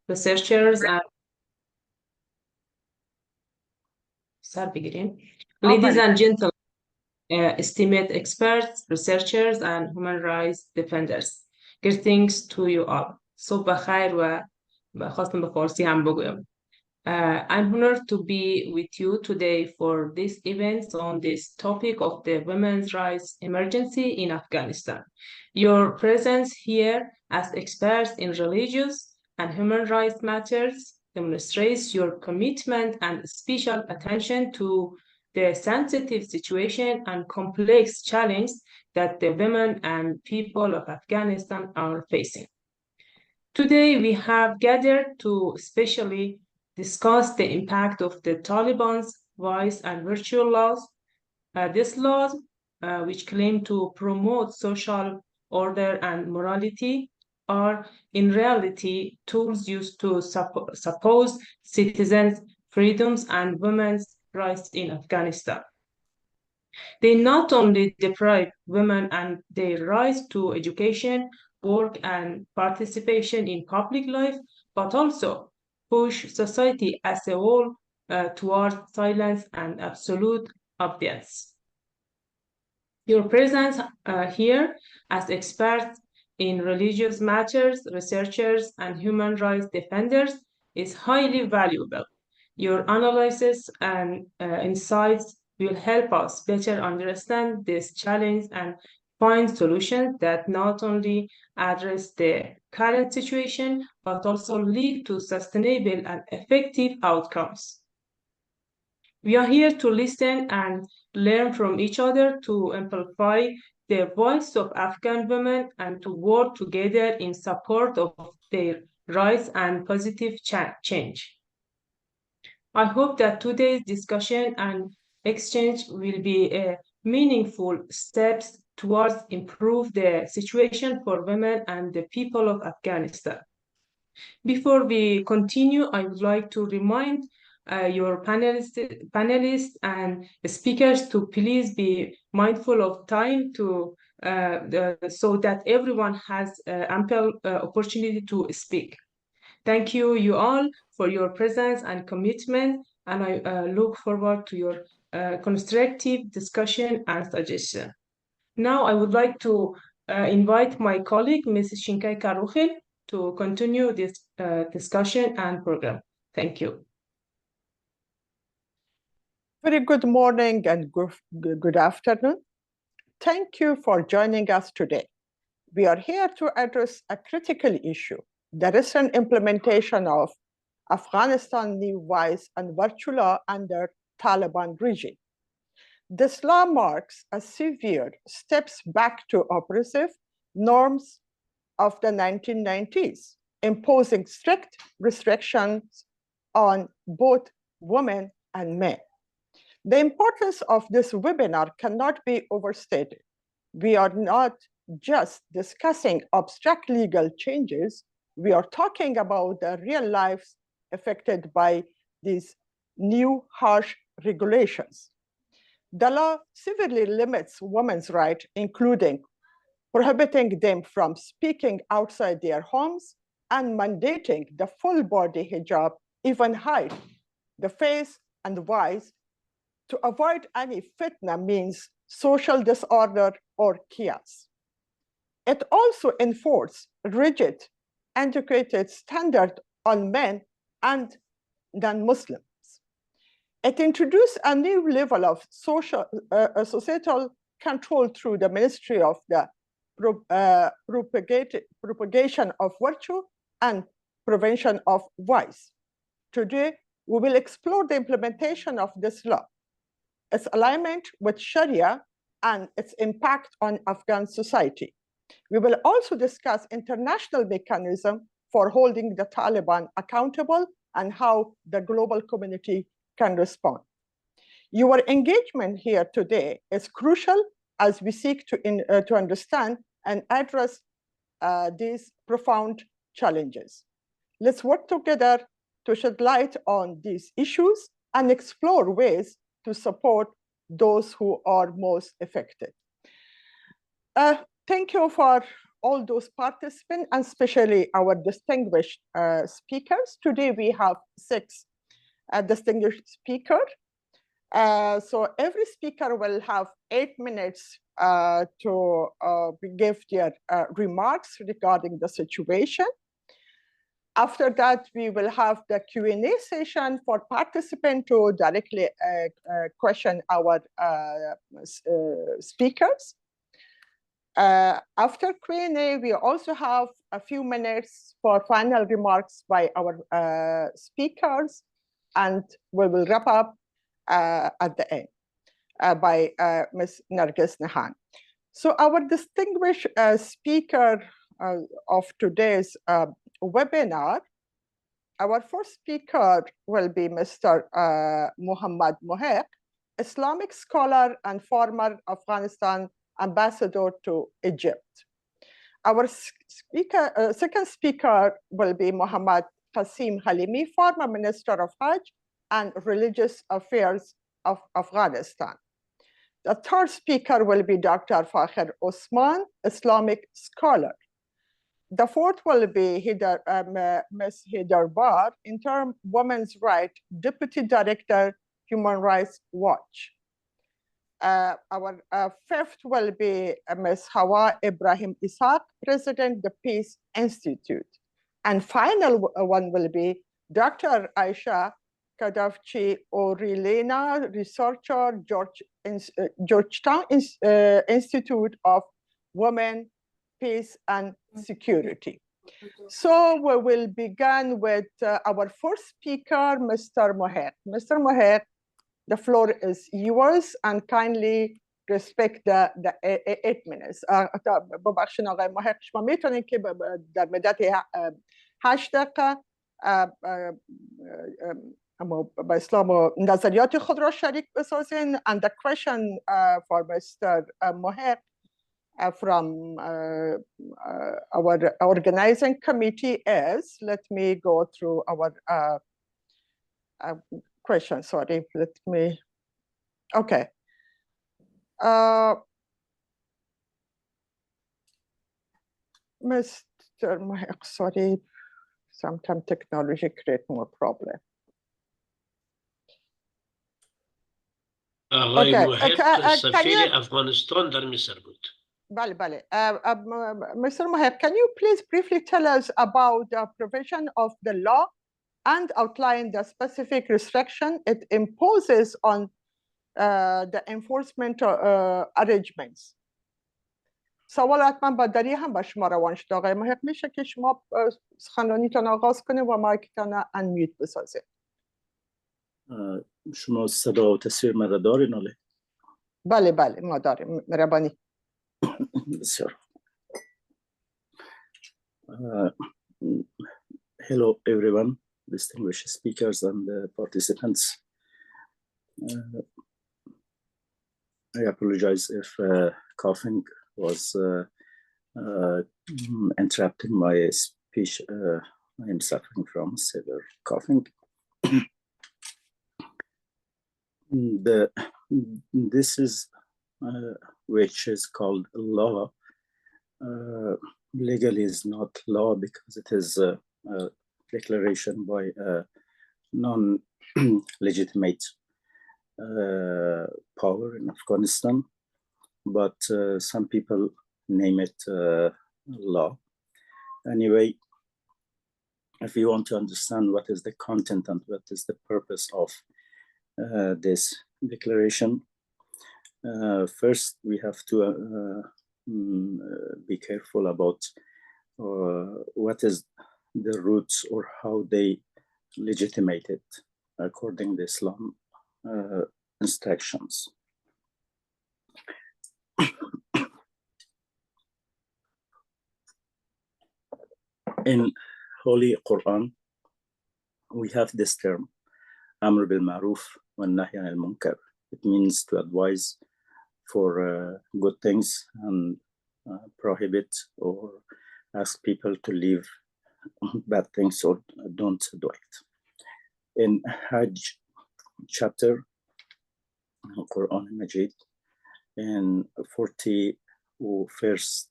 researchers, and start beginning. Oh, Ladies very and good. gentlemen, esteemed experts, researchers, and human rights defenders. Greetings to you all. صبح خير خواستم به فارسی هم بگویم. I'm honored to be with you today for this event on this topic of the women's rights emergency in Afghanistan. Your presence here as experts in religious and human rights matters demonstrates your commitment and special attention to the sensitive situation and complex challenge that the women and people of Afghanistan are facing. Today, we have gathered to especially discuss the impact of the Taliban's vice and virtual laws. These laws, which claim to promote social order and morality, are in reality tools used to suppose citizens' freedoms and women's rights in Afghanistan. They not only deprive women and their rights to education, work, and participation in public life, but also push society as a whole towards silence and absolute obedience. Your presence here as experts in religious matters, researchers, and human rights defenders is highly valuable. Your analysis and insights will help us better understand this challenge and find solutions that not only address the current situation, but also lead to sustainable and effective outcomes. We are here to listen and learn from each other, to amplify the voice of Afghan women and to work together in support of their rights and positive change. I hope that today's discussion and exchange will be a meaningful steps towards improve the situation for women and the people of Afghanistan. Before we continue, I would like to remind your panelists and speakers to please be mindful of time so that everyone has ample opportunity to speak. Thank you all for your presence and commitment, and I look forward to your constructive discussion and suggestion. Now I would like to invite my colleague, Mrs. Shinkai Karukhil, to continue this discussion and program. Thank you. Very good morning and good afternoon. Thank you for joining us today. We are here to address a critical issue, the recent implementation of Afghanistan new vice and virtual law under Taliban regime. This law marks a severe steps back to oppressive norms of the 1990s, imposing strict restrictions on both women and men. The importance of this webinar cannot be overstated. We are not just discussing abstract legal changes, we are talking about the real lives affected by these new harsh regulations. The law severely limits women's rights, including prohibiting them from speaking outside their homes and mandating the full body hijab, even hide the face and voice to avoid any fitna means social disorder or chaos. It also enforces rigid, antiquated standards on men and non-Muslims. It introduced a new level of societal control through the Ministry of the Propagation of Virtue and Prevention of Vice. Today, we will explore the implementation of this law, its alignment with Sharia, and its impact on Afghan society. We will also discuss international mechanisms for holding the Taliban accountable and how the global community can respond. Your engagement here today is crucial as we seek to understand and address these profound challenges. Let's work together to shed light on these issues and explore ways to support those who are most affected. Thank you for all those participants, and especially our distinguished speakers. Today we have 6 distinguished speakers. So every speaker will have 8 minutes to give their remarks regarding the situation. After that, we will have the Q&A session for participants to directly question our speakers. After Q&A, we also have a few minutes for final remarks by our speakers, and we will wrap up at the end by Ms. Nargis Nahan. So our distinguished speaker of today's webinar, our first speaker will be Mr. Muhammad Mohiq, Islamic scholar and former Afghanistan ambassador to Egypt. Our second speaker will be Muhammad Qasim Halimi, former Minister of Hajj and Religious Affairs of Afghanistan. The third speaker will be Dr. Fakhir Osman, Islamic scholar. The fourth will be Ms. Hidar Bar, Interim Women's Rights Deputy Director, Human Rights Watch. Our fifth will be Ms. Hawa Ibrahim Ishaq, President, the Peace Institute. And final one will be Dr. Aisha Kadavchi Orilena, researcher, Georgetown Institute of Women, Peace and Security. So we will begin with our first speaker, Mr. Mohiq. Mr. Mohiq, the floor is yours, and kindly respect the 8 minutes. ببخشید آقای محق، شما میتونید که در مدت 8 دقیقه با اسلام نظریات خود را شریک بسازین. And the question for Mr. Mohiq from our organizing committee is, let me go through our question, sorry, let me, okay. Mr. Mohiq, sorry, sometimes technology create more problem. آقای محق سفیر افغانستان در مصر بود. بله بله. Mr. Mohiq, can you please briefly tell us about the provision of the law and outline the specific restriction it imposes on the enforcement arrangements? سوال حتما با دری هم با شما روان شد آقای محق. میشه که شما سخنرانیتان آغاز کنید و مایکتان انمیوت بسازید. شما صدا و تصویر مرا دارین آله؟ بله بله ما داریم. مهربانی. بسیار. Hello everyone, distinguished speakers and participants. I apologize if coughing was interrupting my speech. I am suffering from severe coughing. This is which is called law. Legally is not law because it is a declaration by a non-legitimate power in Afghanistan, but some people name it law. Anyway, if you want to understand what is the content and what is the purpose of this declaration, first we have to be careful about what is the roots or how they legitimate it according to Islam instructions. In Holy Quran, we have this term, Amr bil Ma'ruf wa Nahy anil Munkar. It means to advise for good things and prohibit or ask people to leave bad things or don't do it. In Hajj chapter, Quran Majid, in 41st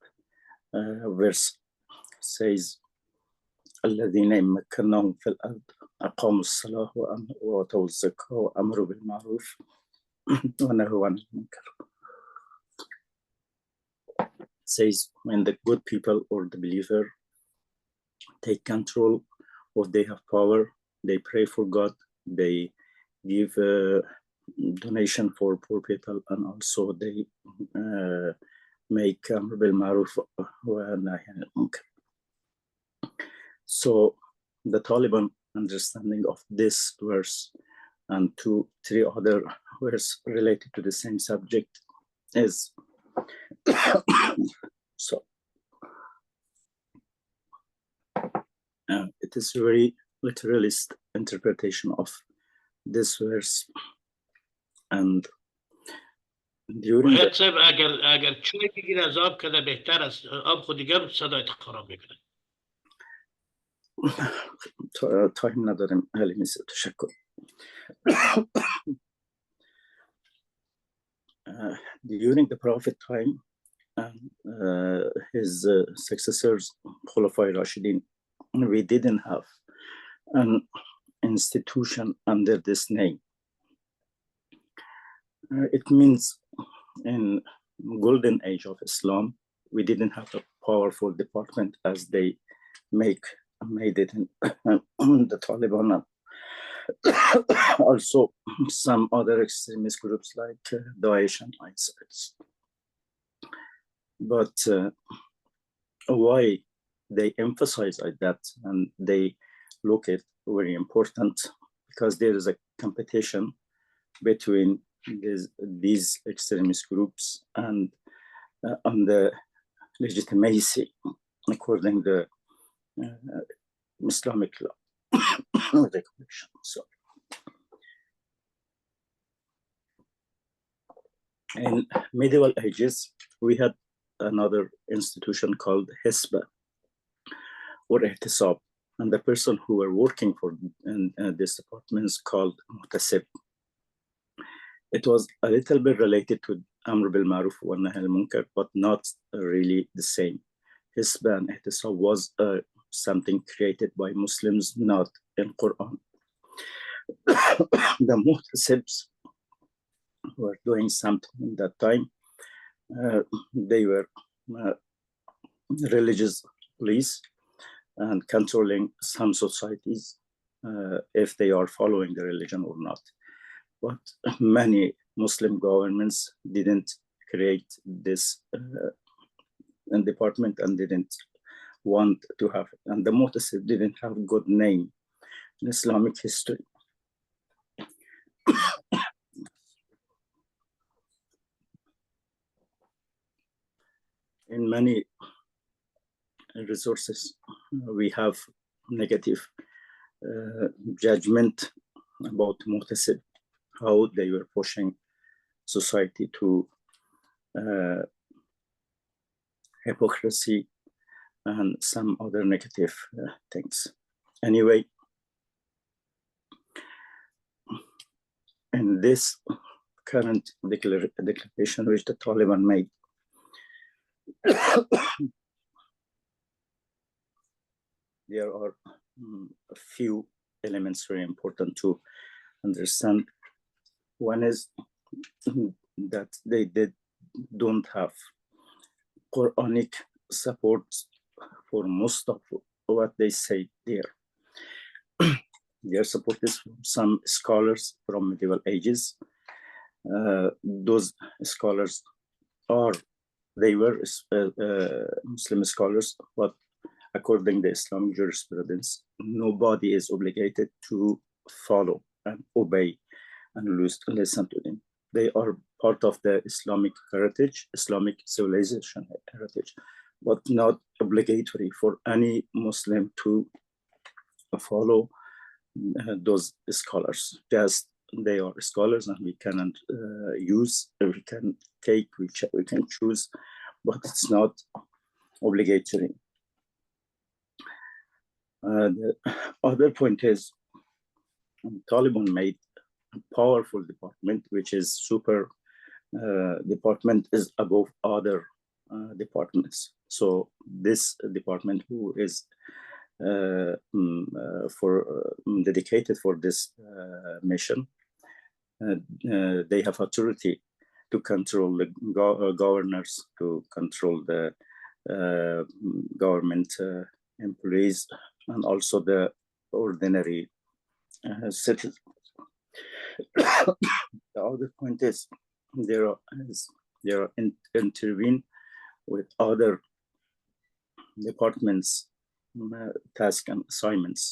verse says, الذين إن مكناهم في الأرض أقاموا الصلاة وآتوا الزكاة وأمروا بالمعروف ونهوا عن المنكر. Says when the good people or the believer take control or they have power, they pray for God, they give donation for poor people, and also they make amr bil ma'ruf wa nahy anil munkar. So the Taliban understanding of this verse and 2-3 other verses related to the same subject is so it is very literalist interpretation of this verse. And during وحياة سبب اگر چوی بگیر از آب کده بهتر است آب خودی گرم صدایت خراب میکنه. تایم ندارم حلیمی تشکر. During the Prophet time and his successors, Khulafai Rashidin, we didn't have an institution under this name. It means in golden age of Islam, we didn't have a powerful department as they made it in the Taliban. Also some other extremist groups like Daesh and ISIS. But why they emphasize that and they look at very important, because there is a competition between these extremist groups and on the legitimacy according to Islamic law. So, in medieval ages, we had another institution called Hisba or Ihtisab, and the person who were working for this department is called Muhtasib. It was a little bit related to Amr bil Ma'ruf wa Nahy al Munkar, but not really the same. Hisba and Ihtisab was something created by Muslims, not in Quran. The Muhtasibs were doing something in that time. They were religious police and controlling some societies if they are following the religion or not. But many Muslim governments didn't create this department and didn't want to have it. And the Muhtasib didn't have a good name in Islamic history. In many resources, we have negative judgment about Muhtasib, how they were pushing society to hypocrisy and some other negative things. Anyway, in this current declaration which the Taliban made, there are a few elements very important to understand. One is that they don't have Quranic support for most of what they say there. Their support is from some scholars from medieval ages. Those scholars were Muslim scholars, but according to Islamic jurisprudence, nobody is obligated to follow and obey and listen to them. They are part of the Islamic heritage, Islamic civilization heritage, but not obligatory for any Muslim to follow those scholars. Just they are scholars and we can use, we can take, we can choose, but it's not obligatory. The other point is Taliban made a powerful department, which is super department is above other departments. So this department, who is dedicated for this mission, they have authority to control the governors, to control the government employees, and also the ordinary citizens. The other point is there are intervene with other departments' tasks and assignments.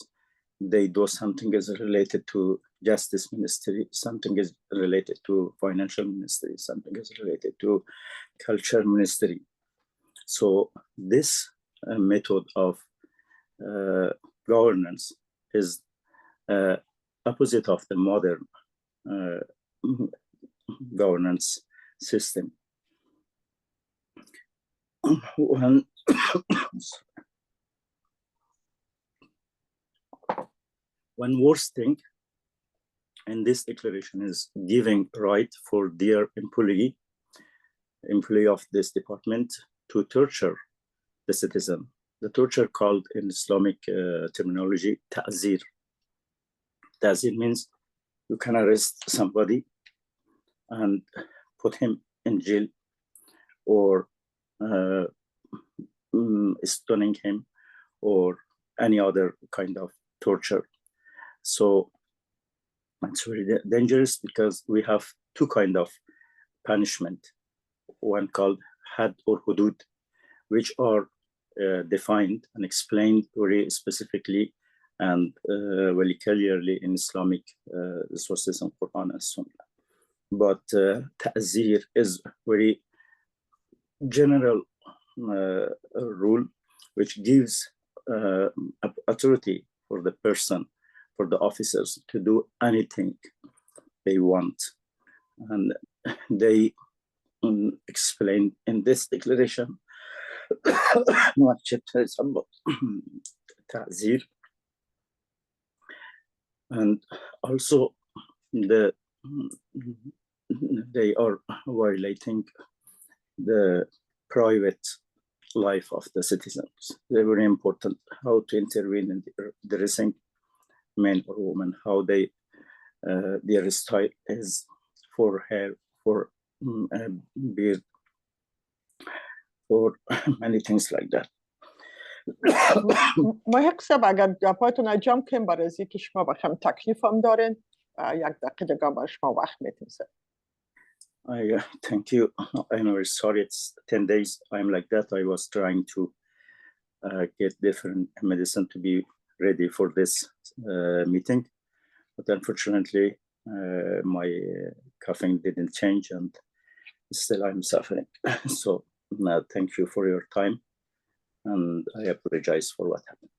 They do something is related to Justice Ministry, something is related to Financial Ministry, something is related to Culture Ministry. So this method of governance is opposite of the modern governance system. One worst thing in this declaration is giving right for their employee of this department to torture the citizen. The torture called in Islamic terminology, ta'zir. Ta'zir means you can arrest somebody and put him in jail, or stoning him, or any other kind of torture. So it's very dangerous because we have two kinds of punishment. One called had or hudud, which are defined and explained very specifically and very clearly in Islamic sources in Quran and Sunnah. But ta'zir is very general rule which gives authority for the person, for the officers to do anything they want. And they explained in this declaration what chapter is about ta'zir. And also they are violating the private life of the citizens. They're very important how to intervene in the dressing men or women, how they their style is for hair, for beard, for many things like that. محق صاحب اگر گپاتون انجام کنیم برای از اینکه شما بخوام تکلیف هم دارین 1 دقیقه دیگه برای شما وقت میتیم سر. I thank you. I'm very sorry. It's 10 days. I'm like that. I was trying to get different medicine to be ready for this meeting, but unfortunately, my coughing didn't change, and still I'm suffering. So thank you for your time, and I apologize for what happened.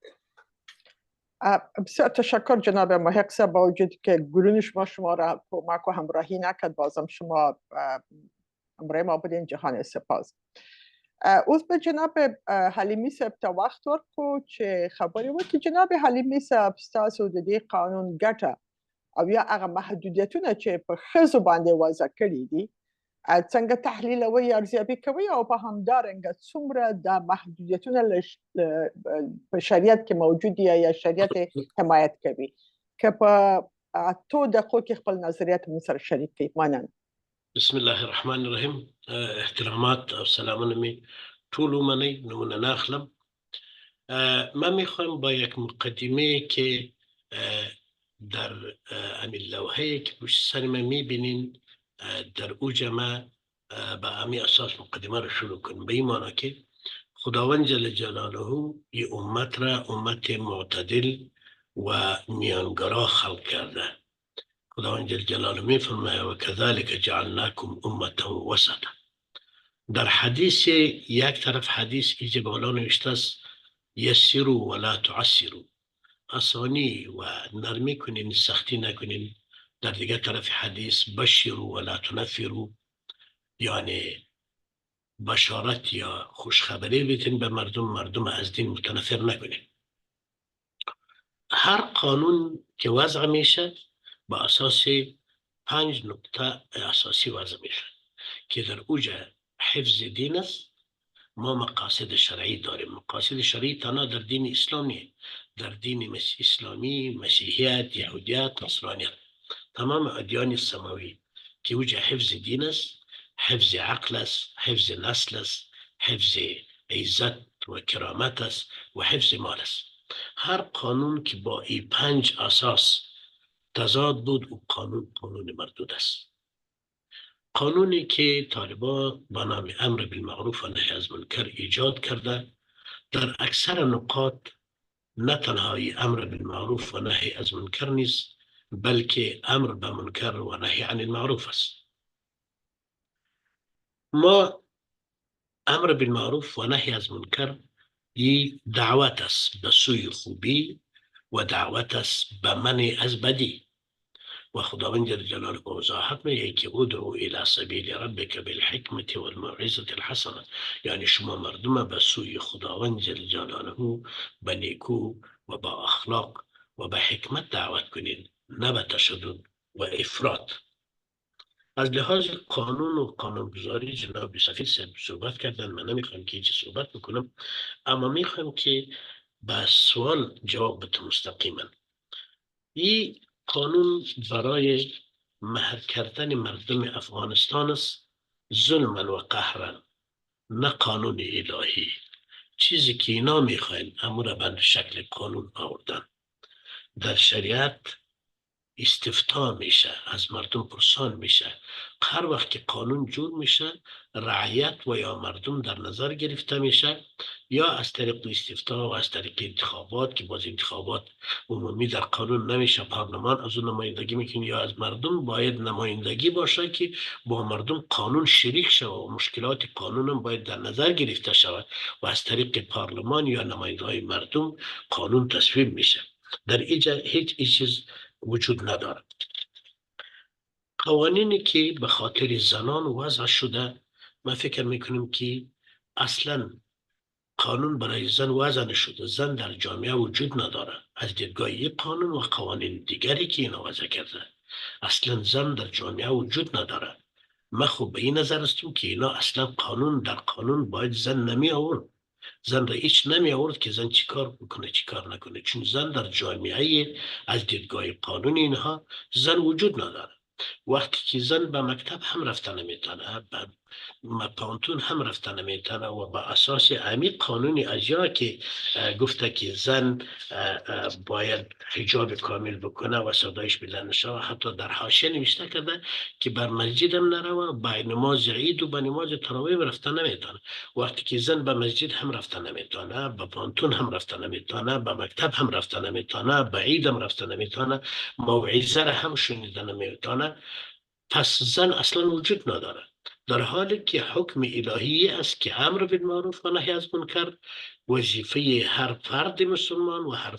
بسیار تشکر جناب محق صاحب. با وجودی که گروه شما را کمک و همراهی نکرد، بازم شما همراه ما بودین. جهان سپاس. اوز به جناب حلیمی صاحب تا وقت ورکو چې خبرې وکړي. جناب حلیمی صاحب ستاسو د دې قانون ګټه او یا هغه محدودیتونه چې په ښځو باندې وضع کړي دي څنګه تحلیلوي، ارزیابي کوي، او په همدارنګه څومره دا محدودیتونه په شریعت کې موجود دي یا شریعت حمایت کوي؟ که په 2 دقیقو کې خپل نظریات مو سره شریک کړئ. مننه. بسم الله الرحمن الرحیم. احترامات او سلامونه می ټول ومنئ، نمونه ناخلم. من میخوایم با یک مقدمه که در همین لوحه که پشت سر من میبینین در اوج ما به همین اساس مقدمه رو شروع کنیم، به این معنی که خداوند جل جلاله این امت را امت معتدل و میانگرا خلق کرده. خداوند جل جلاله میفرماید و کذالک جعلناکم امة وسطا. در حدیث یک طرف حدیث ایجا بالا نوشته است یسروا ولا تعسروا، آسانی و نرمی کنین، سختی نکنین. در دیگر طرف حدیث بشروا ولا تنفروا، یعنی بشارت یا خوشخبری بدین به مردم از دین متنفر نکنین. هر قانون که وضع میشه با اساس 5 نکته اساسی وضع میشه که در اوج حفظ دین است، ما مقاصد شرعی داریم. مقاصد شرعی تنها در دین اسلامیه، در دین اسلامی، مسیحیت، یهودیت، نصرانیت، تمام ادیان سماوی که وجه حفظ دین است، حفظ عقل است، حفظ نسل است، حفظ عزت و کرامت است و حفظ مال است. هر قانون که با این 5 اساس تضاد بود او قانون مردود است. قانونی که طالبان با نام امر بالمعروف و نهی از منکر ایجاد کرده در اکثر نقاط نه تنها امر بالمعروف و نهی از منکر نیست، بلکه امر به منکر و نهی عن المعروف است. ما امر بالمعروف و نهی از منکر ی دعوت است به سوی خوبی و دعوت است به منع از بدی و خداوند جل جلاله با وضاحت میگه که ادعو الی سبیل ربک بالحکمت والموعظه الحسنه، یعنی شما مردم به سوی خداوند جل جلاله به نیکو و با اخلاق و به حکمت دعوت کنید، نه به تشدد و افراط. از لحاظ قانون و قانونگذاری جناب سفیر صحبت کردن، من نمیخوام که چی صحبت بکنم، اما میخوام که به سوال جواب بده مستقیما. این قانون برای مهر کردن مردم افغانستان است، ظلما و قهرا، نه قانون الهی. چیزی که اینا میخواین امور به شکل قانون آوردن. در شریعت استفتاء میشه، از مردم پرسان میشه. هر وقت که قانون جور میشه رعیت و یا مردم در نظر گرفته میشه، یا از طریق استفتاء و از طریق انتخابات که باز انتخابات عمومی در قانون نمیشه، پارلمان از اون نمایندگی میکنه، یا از مردم باید نمایندگی باشه که با مردم قانون شریک شود و مشکلات قانون هم باید در نظر گرفته شود و از طریق پارلمان یا نمایندهای مردم قانون تصویب میشه. در اینجا هیچ چیز وجود ندارد. قوانینی که به خاطر زنان وضع شده، ما فکر میکنیم که اصلا قانون برای زن وضع نشده. زن در جامعه وجود نداره. از دیدگاه قانون و قوانین دیگری که اینا وضع کرده، اصلا زن در جامعه وجود نداره. ما خوب به این نظر هستم که اینا اصلا قانون در قانون باید زن نمی آورد. زن را هیچ نمی آورد که زن چیکار بکنه چیکار نکنه، چون زن در جامعه از دیدگاه قانون اینها زن وجود نداره. وقتی که زن به مکتب هم رفته نمیتونه، به پانتون هم رفته نمیتونه و با اساس عمیق قانونی اجرا که گفته که زن باید حجاب کامل بکنه و صدایش بلند نشه، حتی در حاشیه نوشته کرده که بر مسجد هم نروه، به نماز عید و به نماز تراویح رفته نمیتونه. وقتی که زن به مسجد هم رفته نمیتونه، به پانتون هم رفته نمیتونه، به مکتب هم رفته نمیتونه، به عید هم رفته نمیتونه، موعظه هم شنیده نمیتونه، پس زن اصلا وجود نداره. در حالی که حکم الهی است که امر بالمعروف و نهی از منکر وظیفه هر فرد مسلمان و هر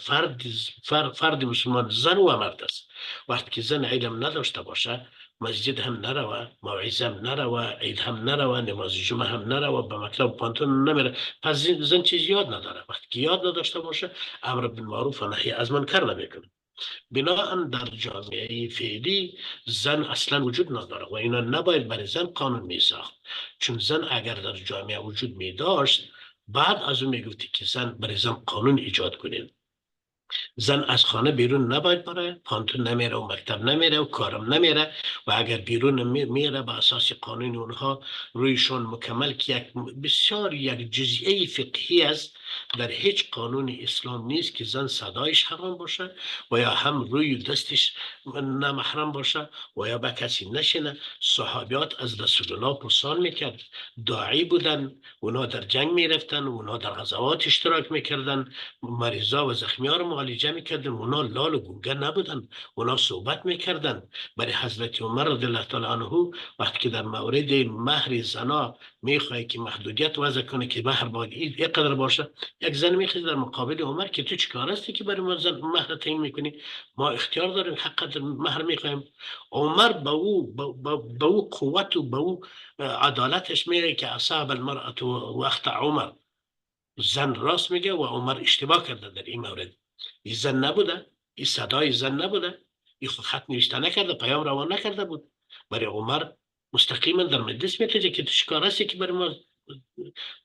فرد مسلمان، زن و مرد است. وقتی که زن علم نداشته باشه، مسجد هم نروه، موعظه هم نروه، عید هم نروه، نماز جمعه هم نروه، به مکتب پانتون نمیره، پس زن چیز یاد نداره. وقتی که یاد نداشته باشه امر بالمعروف و نهی از منکر نمیکنه. بناهن در جامعه فعلی زن اصلا وجود نداره و اینا نباید برای زن قانون می ساخت، چون زن اگر در جامعه وجود می داشت بعد از اون می گفتی که زن برای زن قانون ایجاد کنید. زن از خانه بیرون نباید بره، پانتون نمیره و مکتب نمیره و کارم نمیره، و اگر بیرون میره به اساس قانون اونها رویشون مکمل که بسیار یک جزئیه فقهی است. در هیچ قانون اسلام نیست که زن صدایش حرام باشه و یا هم روی دستش نمحرم باشه و یا به کسی نشینه. صحابیات از رسول الله پرسان میکرد، داعی بودن، اونا در جنگ میرفتن، اونا در غزوات اشتراک میکردن، مریضا و زخمیان رو معالجه میکردن، اونا لال و گونگه نبودن، اونا صحبت میکردن. برای حضرت عمر رضی الله تعالی عنه وقتی که در مورد مهر زنا میخواد که محدودیت وضع کنه که مهر باید اینقدر باشه، یک زن میخواد در مقابل عمر که تو چیکار هستی که برای ما زن مهر تعیین میکنی، ما اختیار داریم حق مهر میخوایم. عمر به او قوت و به او عدالتش میگه که اصاب المرأة وقت عمر، زن راست میگه و عمر اشتباه کرده در این مورد. این زن نبوده، این صدای زن نبوده، این خط نوشته نکرده، پیام روان نکرده بود. برای عمر مستقیما در مجلس میتونه که تو چیکار هستی که برای ما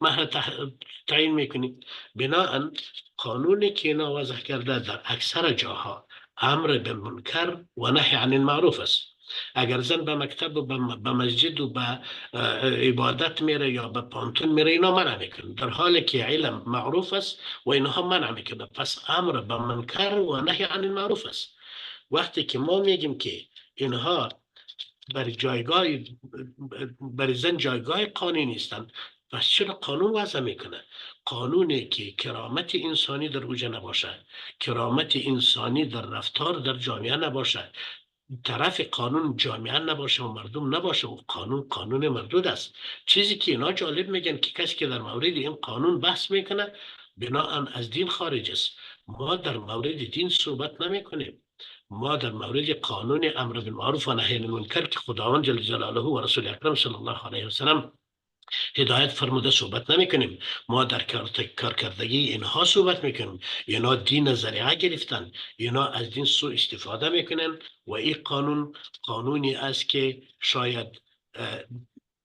مهر تعیین میکنیم. بناهن قانونی که اینا وضع کرده در اکثر جاها امر به منکر و نهی عن المعروف است. اگر زن به مکتب و به مسجد و به عبادت میره یا به پانتون میره، اینا منع میکنه، در حالی که علم معروف است و اینها منع میکنه. پس امر به منکر و نهی عن المعروف است. وقتی که ما میگیم که اینها بر زن جایگاه قانونی نیستند، پس چرا قانون وضع میکنه؟ قانونی که کرامت انسانی در اوجه نباشه، کرامت انسانی در رفتار در جامعه نباشه، طرف قانون جامعه نباشه و مردم نباشه، و قانون مردود است. چیزی که اینا جالب میگن که کسی که در مورد این قانون بحث میکنه بناهن از دین خارج است. ما در مورد دین صحبت نمی کنیم. ما در مورد قانون امر بالمعروف و نهی عن المنکر که خداوند جل جلاله و رسول اکرم صلی الله علیه و سلم هدایت فرموده صحبت نمی کنیم. ما در کارکردگی اینها صحبت میکنیم. اینا دین ذریعه گرفتن، اینا از دین سوء استفاده میکنن و این قانونی است که شاید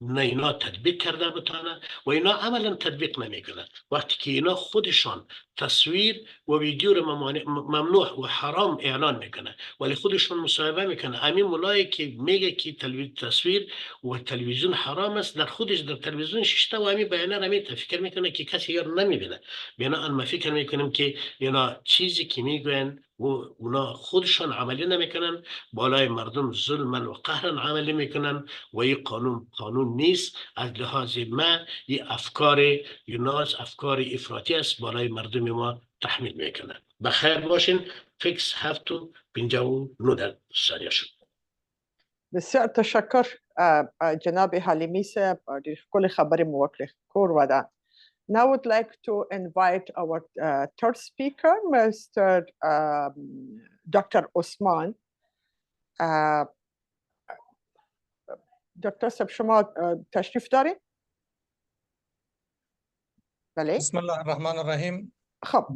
نه اینا تطبیق کرده بتانه و اینا عملا تطبیق نمیکنه. وقتی که اینا خودشان تصویر و ویدیو رو ممنوع و حرام اعلان میکنه، ولی خودشان مصاحبه میکنه. همین مولایی که میگه که تصویر و تلویزیون حرام است، در خودش در تلویزیون ششته و همین بیانه رو فکر میکنه که کسی یار نمیبینه. بنابراین ما فکر میکنیم که اینا چیزی که میگوین و اونا خودشان عملی نمیکنن، بالای مردم ظلم و قهر عملی میکنن و این قانون نیست. از لحاظ ما این افکار یوناس افکار افراطی است، بالای مردم ما تحمیل میکنن. بخیر باشین. فکس هفتو 59 ثانیه شد. بسیار تشکر جناب حلیمی صاحب، کل خبر موکل کور ودن. Now I would like to invite our third speaker, Mr. Dr. Osman. دکتر صاحب شما تشریف دارید؟ بله. بسم الله الرحمن الرحیم. خب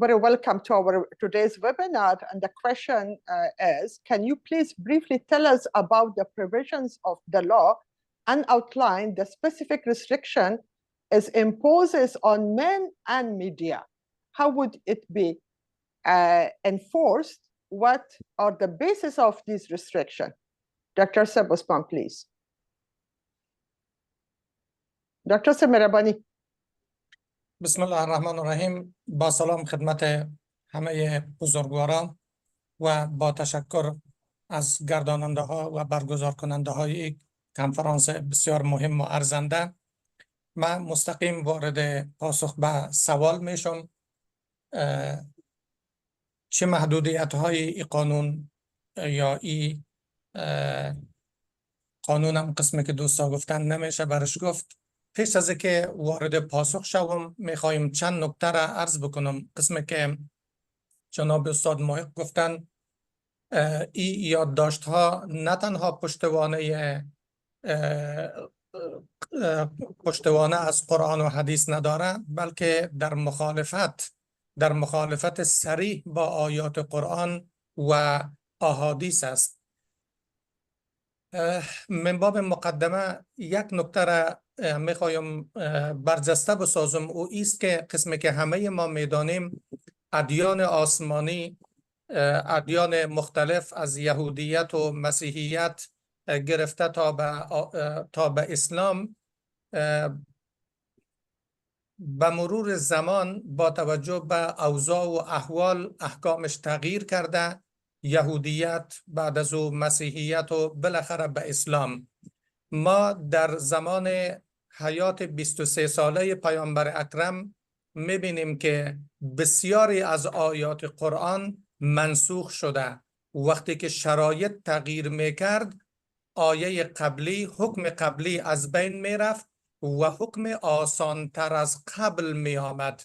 very welcome to our today's webinar, and the question is, can you please briefly tell us about the provisions of the law and outline the specific restriction it imposes on men and media? How would it be enforced? What are the basis of these restrictions? Dr. Seb Osman, please. Dr. Seb Merabani. بسم الله الرحمن الرحیم. با سلام خدمت همه بزرگواران و با تشکر از گرداننده ها و برگزار کننده های کنفرانس بسیار مهم و ارزنده. من مستقیم وارد پاسخ به سوال میشم. چه محدودیت های این قانون یا این قانون هم قسمی که دوستا گفتن نمیشه برش گفت. پیش از که وارد پاسخ شوم میخوایم چند نکته را عرض بکنم. قسمی که جناب استاد محق گفتن این یادداشت ها نه تنها پشتوانه از قرآن و حدیث نداره، بلکه در مخالفت صریح با آیات قرآن و احادیث است. من باب مقدمه یک نکته را میخوایم برجسته بسازم، او ایست که قسمی که همه ما میدانیم ادیان آسمانی، ادیان مختلف از یهودیت و مسیحیت گرفته تا به اسلام به مرور زمان با توجه به اوضاع و احوال احکامش تغییر کرده. یهودیت، بعد از او مسیحیت و بالاخره به اسلام. ما در زمان حیات 23 ساله پیامبر اکرم میبینیم که بسیاری از آیات قرآن منسوخ شده. وقتی که شرایط تغییر میکرد، آیه قبلی، حکم قبلی از بین میرفت و حکم آسانتر از قبل می آمد.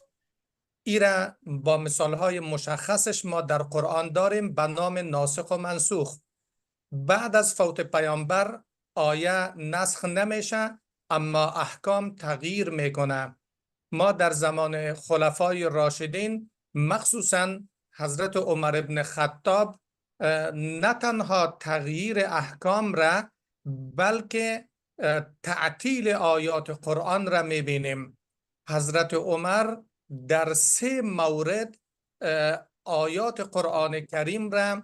ایره با مثالهای مشخصش ما در قرآن داریم به نام ناسخ و منسوخ. بعد از فوت پیامبر آیه نسخ نمیشه، اما احکام تغییر میکنه. ما در زمان خلفای راشدین، مخصوصا حضرت عمر ابن خطاب، نه تنها تغییر احکام را بلکه تعطیل آیات قرآن را میبینیم. حضرت عمر در 3 مورد آیات قرآن کریم را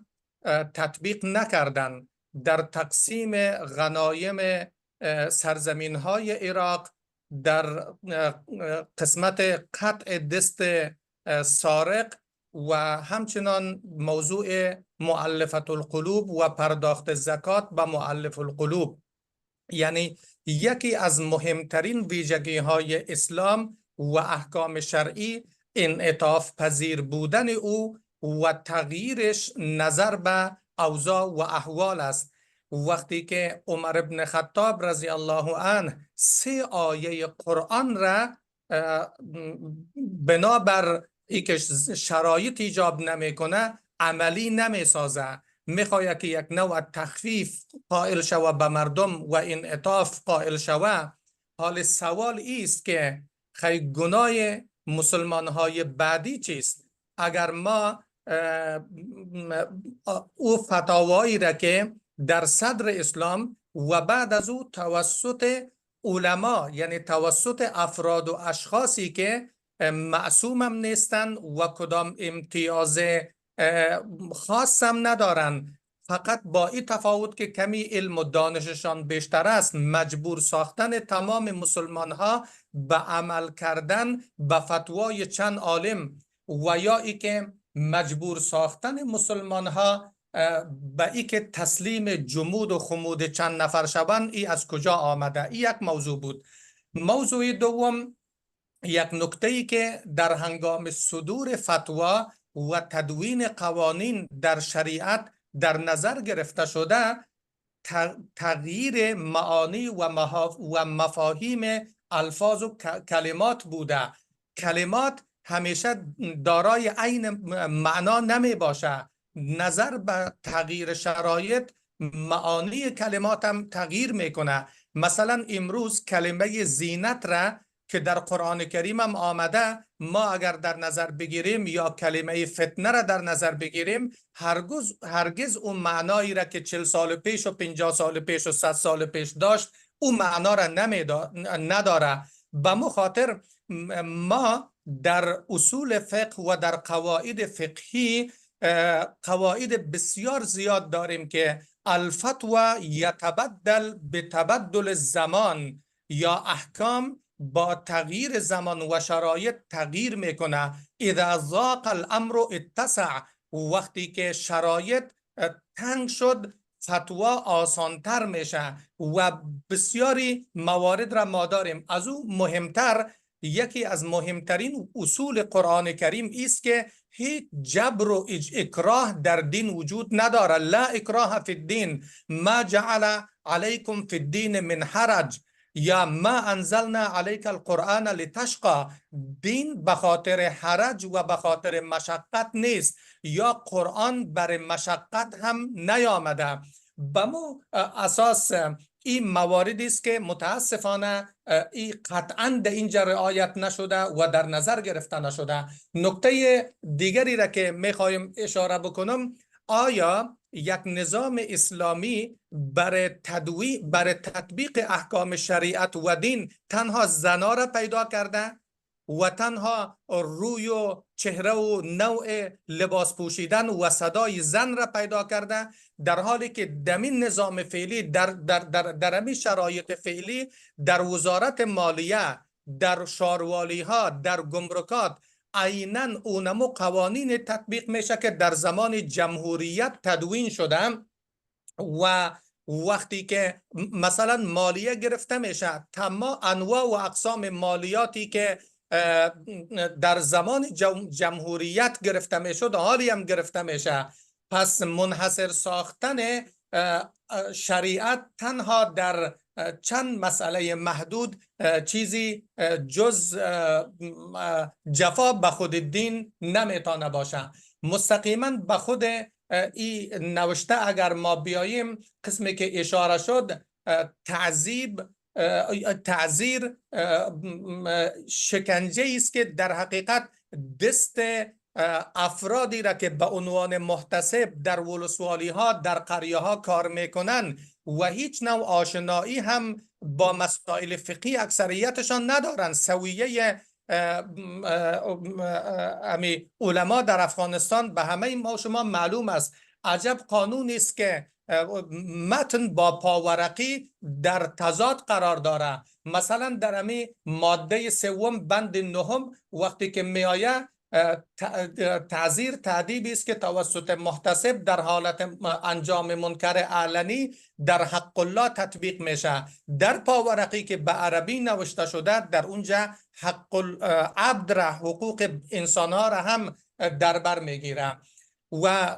تطبیق نکردند. در تقسیم غنایم سرزمین های عراق، در قسمت قطع دست سارق و همچنان موضوع مؤلفة القلوب و پرداخت زکات به مؤلف القلوب. یعنی یکی از مهمترین ویژگی های اسلام و احکام شرعی انعطاف پذیر بودن او و تغییرش نظر به اوضاع و احوال است. وقتی که عمر ابن خطاب رضی الله عنه 3 آیه قرآن را بنابر اینکه شرایط ایجاب نمیکنه عملی نمیسازه، میخواهد که یک نوع تخفیف قائل شوه به مردم و انعطاف قائل شوه. حال سوال ایست که خیلی گناه مسلمان های بعدی چیست؟ اگر ما او فتاوایی را که در صدر اسلام و بعد از او توسط علما، یعنی توسط افراد و اشخاصی که معصوم هم نیستن و کدام امتیاز خاص هم ندارن، فقط با این تفاوت که کمی علم و دانششان بیشتر است، مجبور ساختن تمام مسلمان ها به عمل کردن به فتوای چند عالم و یا ای که مجبور ساختن مسلمان ها به ای که تسلیم جمود و خمود چند نفر شوند، ای از کجا آمده؟ ای یک موضوع بود. موضوع دوم، یک نکته‌ای که در هنگام صدور فتوا و تدوین قوانین در شریعت در نظر گرفته شده، تغییر معانی و مفاهیم الفاظ و کلمات بوده. کلمات همیشه دارای عین معنا نمی باشه. نظر به تغییر شرایط معانی کلمات هم تغییر میکنه. مثلا امروز کلمه زینت را که در قرآن کریم هم آمده، ما اگر در نظر بگیریم یا کلمه فتنه را در نظر بگیریم، هرگز اون معنایی را که 40 سال پیش و 50 سال پیش و 100 سال پیش داشت، اون معنا را نداره. به مخاطر ما در اصول فقه و در قواعد فقهی قواعد بسیار زیاد داریم که الفتوى یتبدل به تبدل الزمان، یا احکام با تغییر زمان و شرایط تغییر میکنه. اذا ضاق الامر اتسع، وقتی که شرایط تنگ شد فتوا آسانتر میشه و بسیاری موارد را ما داریم. از او مهمتر، یکی از مهمترین اصول قرآن کریم است که هیچ جبر و اکراه در دین وجود نداره. لا اکراه فی الدین، ما جعل علیکم فی الدین من حرج، یا ما انزلنا علیک القرآن لتشقى. دین به خاطر حرج و به خاطر مشقت نیست، یا قرآن بر مشقت هم نیامده. به مو اساس این مواردی است که متاسفانه این قطعا در اینجا رعایت نشده و در نظر گرفته نشده. نکته دیگری را که میخوایم اشاره بکنم، آیا یک نظام اسلامی برای تطبیق احکام شریعت و دین تنها زنا را پیدا کرده و تنها روی و چهره و نوع لباس پوشیدن و صدای زن را پیدا کرده، در حالی که دمین نظام فعلی در همین شرایط فعلی در وزارت مالیه، در شاروالی ها، در گمرکات عیناً اونمو قوانین تطبیق میشه که در زمان جمهوریت تدوین شده و وقتی که مثلا مالیه گرفته میشه، تمام انواع و اقسام مالیاتی که در زمان جمهوریت گرفته میشد حالی هم گرفته میشه. پس منحصر ساختن شریعت تنها در چند مسئله محدود چیزی جز جفا به خود دین نمیتونه باشه. مستقیما به خود این نوشته اگر ما بیاییم، قسمی که اشاره شد، تعذیر شکنجه است که در حقیقت دست افرادی را که به عنوان محتسب در ولسوالی ها، در قریه ها کار میکنن و هیچ نوع آشنایی هم با مسائل فقهی اکثریتشان ندارن. سویه امی علما در افغانستان به همه ما شما معلوم است. عجب قانونی است که متن با پاورقی در تضاد قرار داره. مثلا در امی ماده 3 بند 9 وقتی که میآید تعزیر تعدیبی است که توسط محتسب در حالت انجام منکر علنی در حق الله تطبیق میشه. در پاورقی که به عربی نوشته شده در اونجا حق العبد را، حقوق انسان ها را هم در بر میگیره. و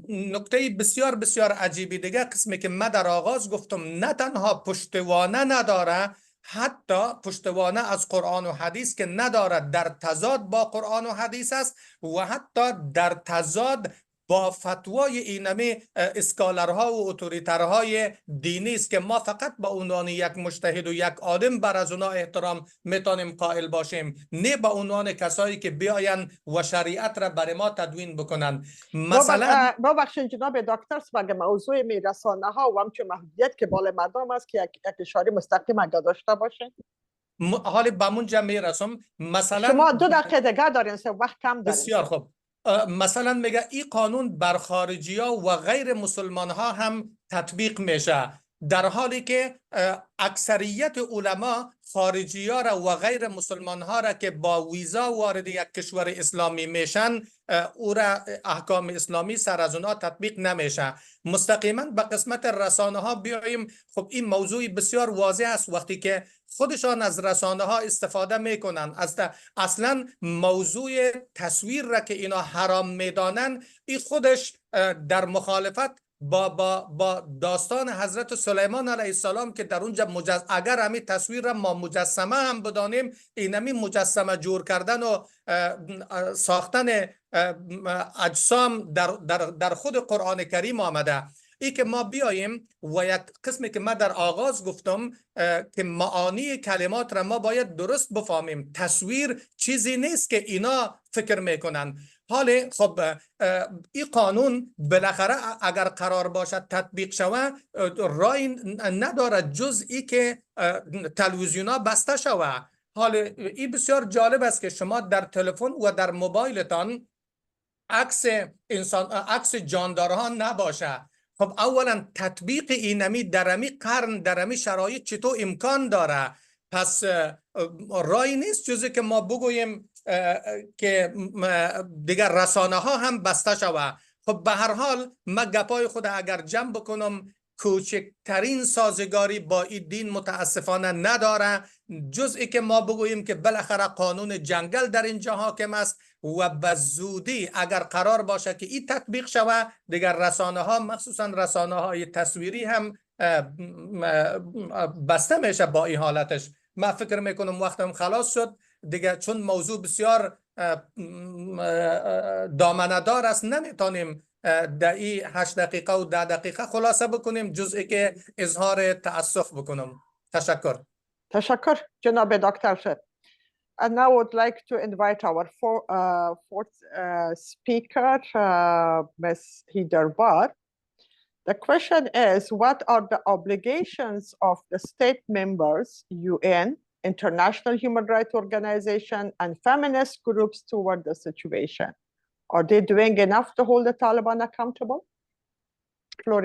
نکته بسیار بسیار عجیبی دیگه، قسمی که من در آغاز گفتم نه تنها پشتوانه نداره، حتی پشتوانه از قرآن و حدیث که ندارد، در تضاد با قرآن و حدیث است و حتی در تضاد با فتوای اینمی اسکالرها و اتوریترهای دینی است که ما فقط با عنوان یک مجتهد و یک عالم بر از اونا احترام میتونیم قائل باشیم، نه با عنوان کسایی که بیاین و شریعت را برای ما تدوین بکنن. مثلا ببخشید جناب دکتر، مگه موضوع رسانه ها و همچون محدودیت که بالا مردم است که یک اشاره مستقیم اگه داشته باشه؟ حالی به اونجا میرسم. مثلا شما 2 دقیقه دیگه دارین، وقت کم دارین. بسیار خوب. مثلا میگه این قانون بر خارجی ها و غیر مسلمان ها هم تطبیق میشه، در حالی که اکثریت علما خارجی ها را و غیر مسلمان ها را که با ویزا وارد یک کشور اسلامی میشن او را احکام اسلامی سر از اونها تطبیق نمیشه. مستقیما به قسمت رسانه ها بیاییم. خب این موضوع بسیار واضح است. وقتی که خودشان از رسانه ها استفاده میکنن، اصلا موضوع تصویر را که اینا حرام میدانن، این خودش در مخالفت با داستان حضرت سلیمان علیه السلام که در اونجا اگر همین تصویر را ما مجسمه هم بدانیم، اینمی مجسمه جور کردن و ساختن اجسام در خود قرآن کریم آمده. ای که ما بیاییم و یک قسمی که من در آغاز گفتم که معانی کلمات را ما باید درست بفهمیم. تصویر چیزی نیست که اینا فکر میکنن. حالا خب این قانون بالاخره اگر قرار باشد تطبیق شود رای ندارد جز ای که تلویزیونا بسته شود. حالا این بسیار جالب است که شما در تلفن و در موبایلتان عکس جاندارها نباشه. خب اولا تطبیق اینمی در امی قرن در امی شرایط چطور امکان داره؟ پس رای نیست جزی که ما بگوییم که دیگر رسانه ها هم بسته شود. خب به هر حال من گپای خود اگر جمع بکنم، کوچکترین سازگاری با این دین متاسفانه نداره، جز ای که ما بگوییم که بالاخره قانون جنگل در اینجا حاکم است و به زودی اگر قرار باشه که این تطبیق شود، دیگر رسانه ها مخصوصا رسانه های تصویری هم بسته میشه با این حالتش. من فکر میکنم وقتم خلاص شد دیگه، چون موضوع بسیار دامنه‌دار است نمیتونیم در این 8 دقیقه و 10 دقیقه خلاصه بکنیم، جز که اظهار تأسف بکنم. تشکر. تشکر جناب دکتر شد. And now I would like to invite our fourth speaker, Ms. Hiderbar. The question is, what are the obligations of the state members, UN, international human rights organization, and feminist groups toward the situation? Are they doing enough to hold the Taliban accountable?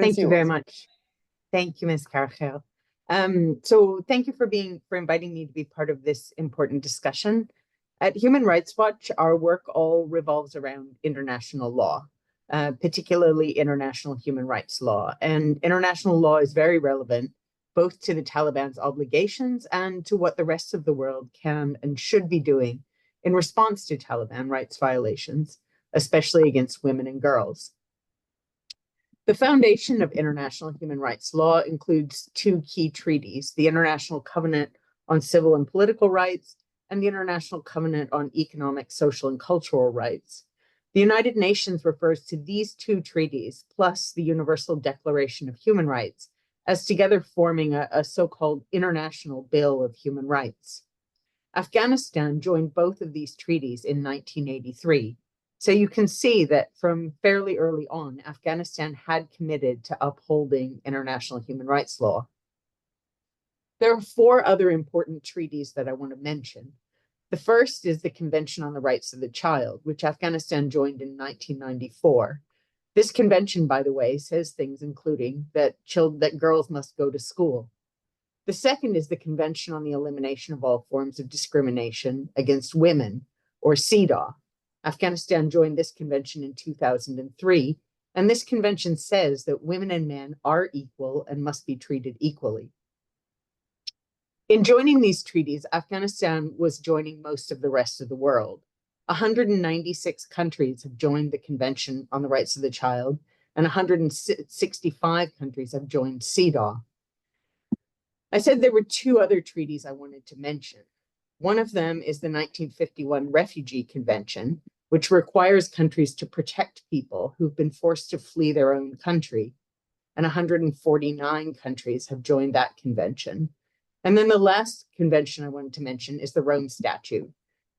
Thank you very much. Thank you, Ms. Karchel. So thank you for inviting me to be part of this important discussion. At Human Rights Watch, our work all revolves around international law, particularly international human rights law. And international law is very relevant both to the Taliban's obligations and to what the rest of the world can and should be doing in response to Taliban rights violations, especially against women and girls. The foundation of international human rights law includes 2 key treaties, the International Covenant on Civil and Political Rights and the International Covenant on Economic, Social, and Cultural Rights. The United Nations refers to these 2 treaties, plus the Universal Declaration of Human Rights, as together forming a so-called International Bill of Human Rights. Afghanistan joined both of these treaties in 1983. So you can see that from fairly early on, Afghanistan had committed to upholding international human rights law. There are 4 other important treaties that I want to mention. The first is the Convention on the Rights of the Child, which Afghanistan joined in 1994. This convention, by the way, says things including that girls must go to school. The second is the Convention on the Elimination of All Forms of Discrimination Against Women, or CEDAW. Afghanistan joined this convention in 2003, and this convention says that women and men are equal and must be treated equally. In joining these treaties, Afghanistan was joining most of the rest of the world. 196 countries have joined the Convention on the Rights of the Child, and 165 countries have joined CEDAW. I said there were 2 other treaties I wanted to mention. One of them is the 1951 Refugee Convention, which requires countries to protect people who've been forced to flee their own country, and 149 countries have joined that convention. And then the last convention I wanted to mention is the Rome Statute,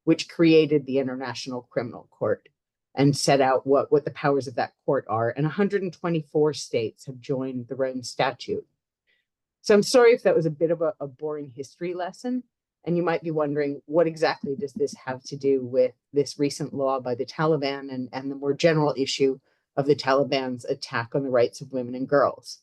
which created the International Criminal Court and set out what the powers of that court are. And 124 states have joined the Rome Statute. So I'm sorry if that was a bit of a boring history lesson. And you might be wondering, what exactly does this have to do with this recent law by the Taliban and the more general issue of the Taliban's attack on the rights of women and girls?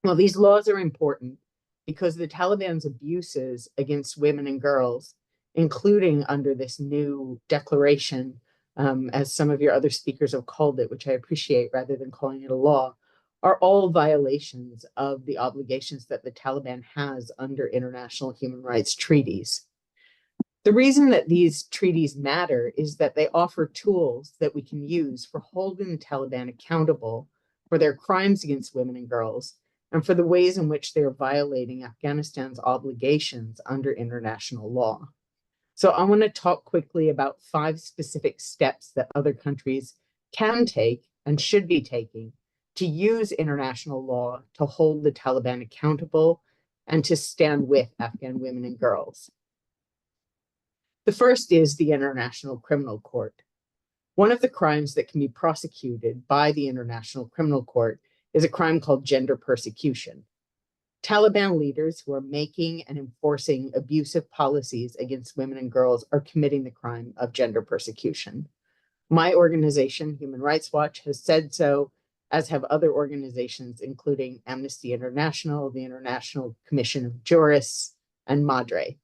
Well, these laws are important because the Taliban's abuses against women and girls, including under this new declaration, as some of your other speakers have called it, which I appreciate rather than calling it a law, are all violations of the obligations that the Taliban has under international human rights treaties. The reason that these treaties matter is that they offer tools that we can use for holding the Taliban accountable for their crimes against women and girls, and for the ways in which they are violating Afghanistan's obligations under international law. So I want to talk quickly about 5 specific steps that other countries can take and should be taking to use international law to hold the Taliban accountable and to stand with Afghan women and girls. The first is the International Criminal Court. One of the crimes that can be prosecuted by the International Criminal Court is a crime called gender persecution. Taliban leaders who are making and enforcing abusive policies against women and girls are committing the crime of gender persecution. My organization, Human Rights Watch, has said so, as have other organizations, including Amnesty International, the International Commission of Jurists, and MADRE.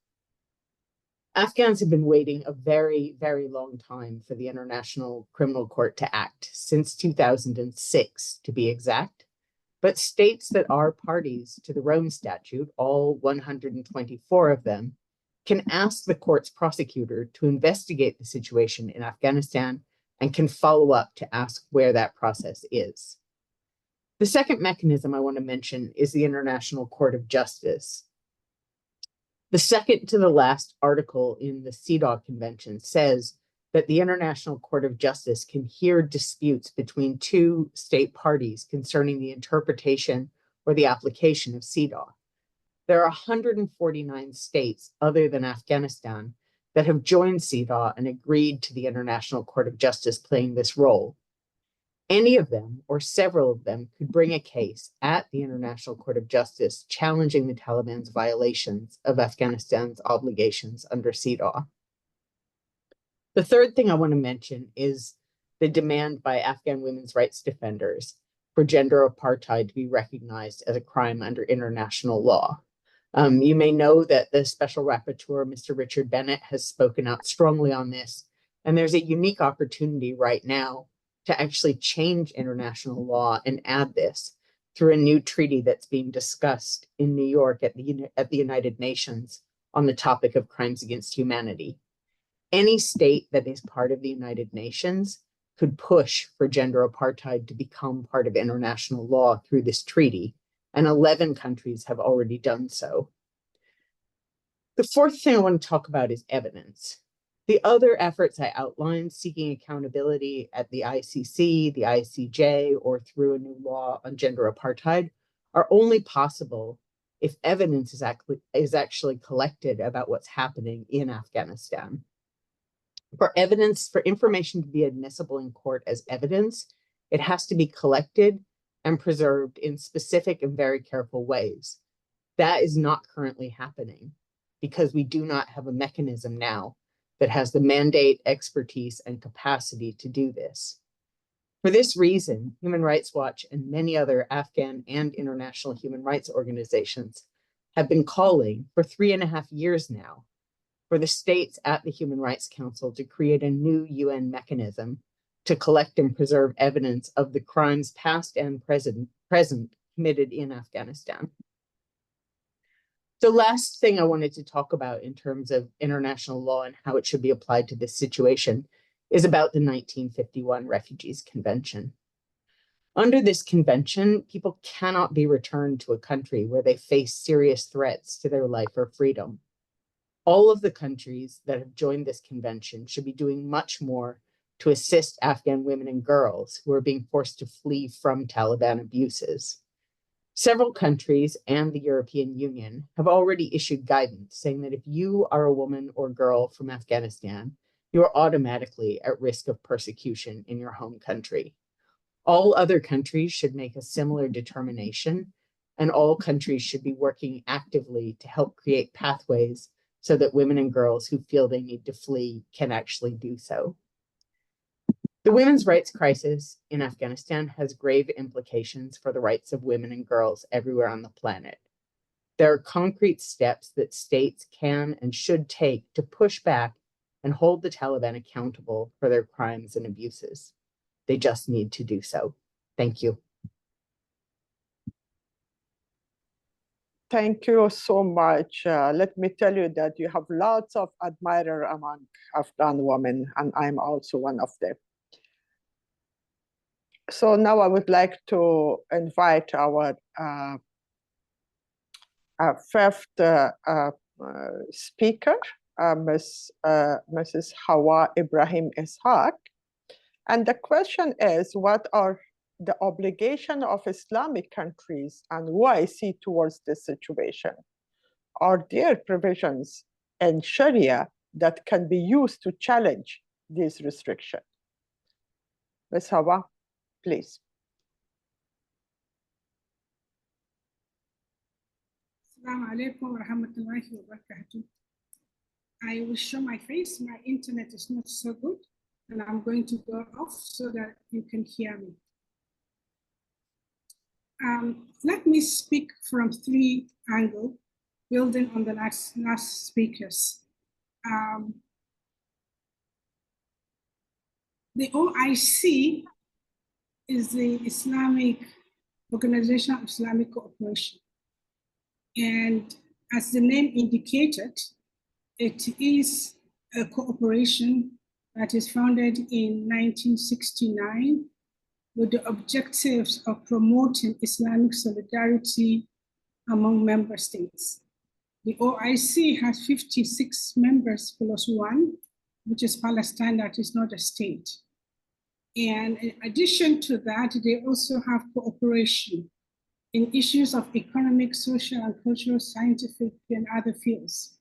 Afghans have been waiting a very, very long time for the International Criminal Court to act, since 2006, to be exact. But states that are parties to the Rome Statute, all 124 of them, can ask the court's prosecutor to investigate the situation in Afghanistan and can follow up to ask where that process is. The second mechanism I want to mention is the International Court of Justice. The second to the last article in the CEDAW Convention says that the International Court of Justice can hear disputes between 2 state parties concerning the interpretation or the application of CEDAW. There are 149 states other than Afghanistan that have joined CEDAW and agreed to the International Court of Justice playing this role. Any of them, or several of them, could bring a case at the International Court of Justice challenging the Taliban's violations of Afghanistan's obligations under CEDAW. The third thing I want to mention is the demand by Afghan women's rights defenders for gender apartheid to be recognized as a crime under international law. You may know that the Special Rapporteur, Mr. Richard Bennett, has spoken out strongly on this, and there's a unique opportunity right now to actually change international law and add this through a new treaty that's being discussed in New York at the United Nations on the topic of crimes against humanity. Any state that is part of the United Nations could push for gender apartheid to become part of international law through this treaty, and 11 countries have already done so. The fourth thing I want to talk about is evidence. The other efforts I outlined, seeking accountability at the ICC, the ICJ, or through a new law on gender apartheid, are only possible if evidence is actually collected about what's happening in Afghanistan. For information to be admissible in court as evidence, it has to be collected and preserved in specific and very careful ways. That is not currently happening because we do not have a mechanism now that has the mandate, expertise, and capacity to do this. For this reason, Human Rights Watch and many other Afghan and international human rights organizations have been calling for 3.5 years now for the states at the Human Rights Council to create a new UN mechanism to collect and preserve evidence of the crimes past and present committed in Afghanistan. The last thing I wanted to talk about in terms of international law and how it should be applied to this situation is about the 1951 Refugees Convention. Under this convention, people cannot be returned to a country where they face serious threats to their life or freedom. All of the countries that have joined this convention should be doing much more to assist Afghan women and girls who are being forced to flee from Taliban abuses. Several countries and the European Union have already issued guidance saying that if you are a woman or girl from Afghanistan, you are automatically at risk of persecution in your home country. All other countries should make a similar determination, and all countries should be working actively to help create pathways so that women and girls who feel they need to flee can actually do so. The women's rights crisis in Afghanistan has grave implications for the rights of women and girls everywhere on the planet. There are concrete steps that states can and should take to push back and hold the Taliban accountable for their crimes and abuses. They just need to do so. Thank you. Thank you so much. Let me tell you that you have lots of admirers among Afghan women, and I'm also one of them. So now I would like to invite our fifth speaker, Mrs. Hawa Ibrahim Ishaq. And the question is, what are the obligation of Islamic countries and OIC towards this situation? Are there provisions in Sharia that can be used to challenge these restrictions? Ms. Hawa, please. Assalamu alaikum wa rahmatullahi wa barakatuh. I will show my face. My internet is not so good, and I'm going to go off so that you can hear me. Let me speak from 3 angles, building on the last speakers. The OIC is the Islamic Organization of Islamic Cooperation. And as the name indicated, it is a cooperation that is founded in 1969 with the objectives of promoting Islamic solidarity among member states. The OIC has 56 members plus 1, which is Palestine, that is not a state. And in addition to that, they also have cooperation in issues of economic, social, and cultural, scientific, and other fields.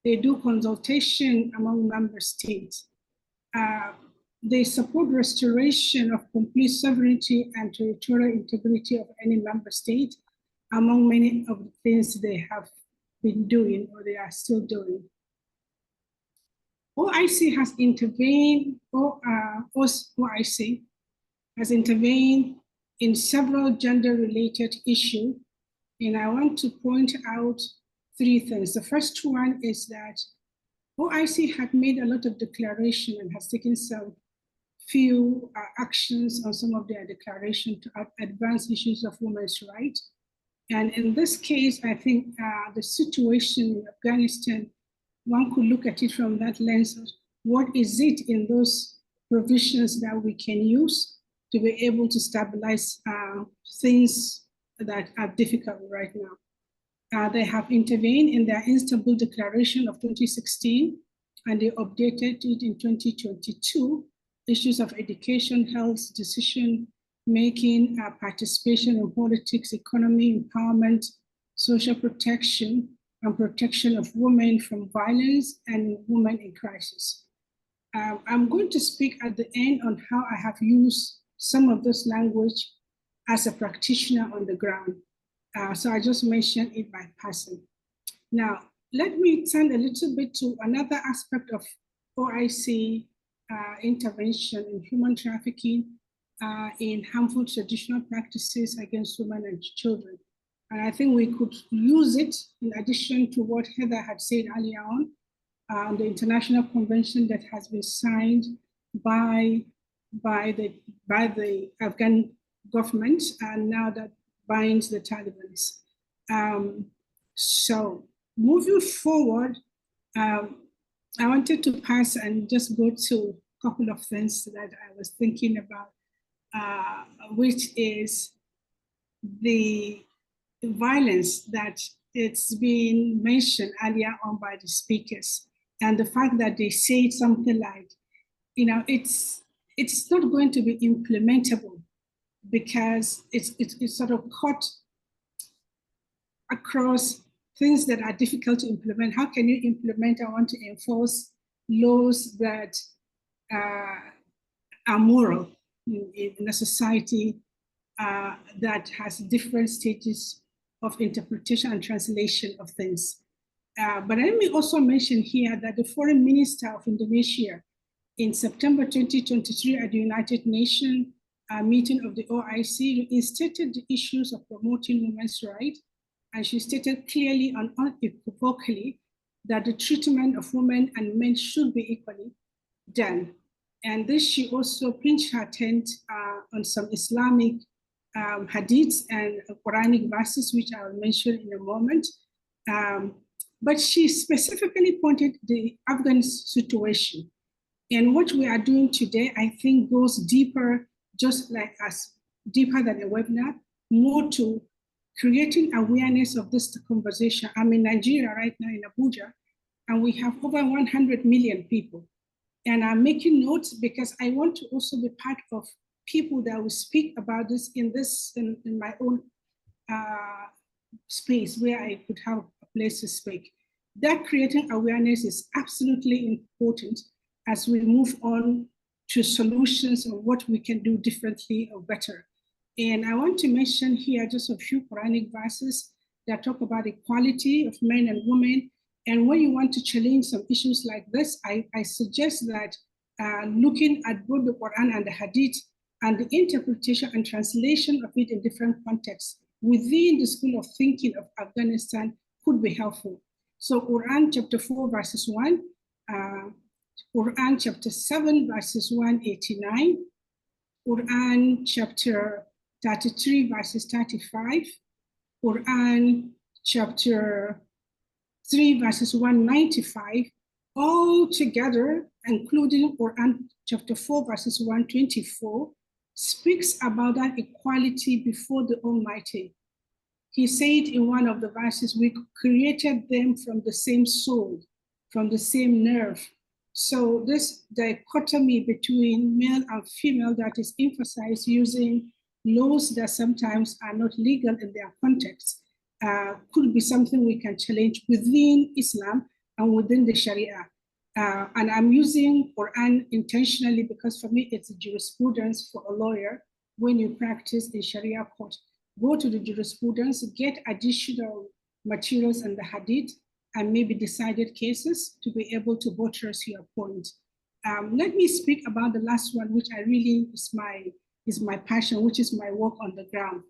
They do consultation among member states. They support restoration of complete sovereignty and territorial integrity of any member state, among many of the things they have been doing or they are still doing. OIC has intervened, OIC has intervened in several gender-related issues, and I want to point out 3 things. The first one is that OIC had made a lot of declaration and has taken some few actions on some of their declaration to advance issues of women's rights. And in this case, I think the situation in Afghanistan, one could look at it from that lens of what is it in those provisions that we can use to be able to stabilize things that are difficult right now. They have intervened in their Istanbul Declaration of 2016, and they updated it in 2022. Issues of education, health, decision-making, participation in politics, economy, empowerment, social protection, and protection of women from violence and women in crisis. I'm going to speak at the end on how I have used some of this language as a practitioner on the ground. So I just mentioned it by passing. Now, let me turn a little bit to another aspect of OIC intervention in human trafficking in harmful traditional practices against women and children. And I think we could use it in addition to what Heather had said earlier on, the international convention that has been signed by the Afghan government, and now that binds the Taliban. So moving forward, I wanted to pass and just go to a couple of things that I was thinking about, which is the violence that it's been mentioned earlier on by the speakers, and the fact that they say something like, you know, it's not going to be implementable because it's sort of cut across things that are difficult to implement. How can you implement or want to enforce laws that are moral in a society that has different stages of interpretation and translation of things? But let me also mention here that the foreign minister of Indonesia in September 2023 at the United Nations meeting of the OIC reinstated the issues of promoting women's rights. And she stated clearly and unequivocally that the treatment of women and men should be equally done. And this, she also pinched her tent on some Islamic hadiths and Quranic verses, which I will mention in a moment. But she specifically pointed the Afghan situation. And what we are doing today, I think, goes deeper, just like us, deeper than a webinar, more to creating awareness of this conversation. I'm in Nigeria right now, in Abuja, and we have over 100 million people. And I'm making notes because I want to also be part of people that will speak about this in my own space where I could have a place to speak. That creating awareness is absolutely important as we move on to solutions of what we can do differently or better. And I want to mention here just a few Quranic verses that talk about equality of men and women. And when you want to challenge some issues like this, I suggest that looking at both the Quran and the Hadith and the interpretation and translation of it in different contexts within the school of thinking of Afghanistan could be helpful. So Quran chapter 4 verses 1, Quran chapter 7 verses 189, Quran chapter 33 verses 35, Quran chapter 3 verses 195, all together, including Quran chapter 4 verses 124, speaks about that equality before the Almighty. He said in one of the verses, we created them from the same soul, from the same nerve. So this dichotomy between male and female that is emphasized using laws that sometimes are not legal in their context could be something we can challenge within Islam and within the Sharia. And I'm using Quran intentionally because for me, it's a jurisprudence for a lawyer when you practice in Sharia court. Go to the jurisprudence, get additional materials in the Hadith and maybe decided cases to be able to buttress your point. Let me speak about the last one, which I really is my passion, which is my work on the ground.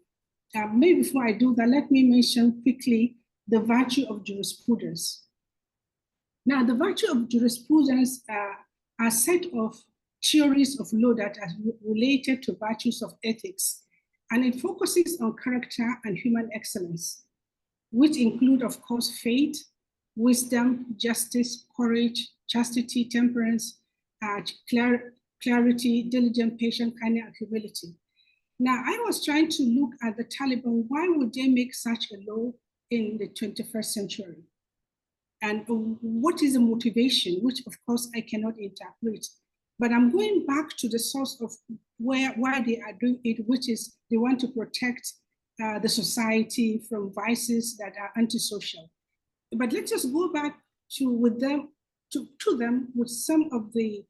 Maybe before I do that, let me mention quickly the virtue of jurisprudence. Now, the virtue of jurisprudence are a set of theories of law that are related to virtues of ethics, and it focuses on character and human excellence, which include, of course, faith, wisdom, justice, courage, chastity, temperance, clarity, diligence, patience, kindness, and humility. Now, I was trying to look at the Taliban. Why would they make such a law in the 21st century? And what is the motivation, which of course I cannot interpret. But I'm going back to the source of why they are doing it, which is they want to protect the society from vices that are antisocial. But let's just go back to them with some of the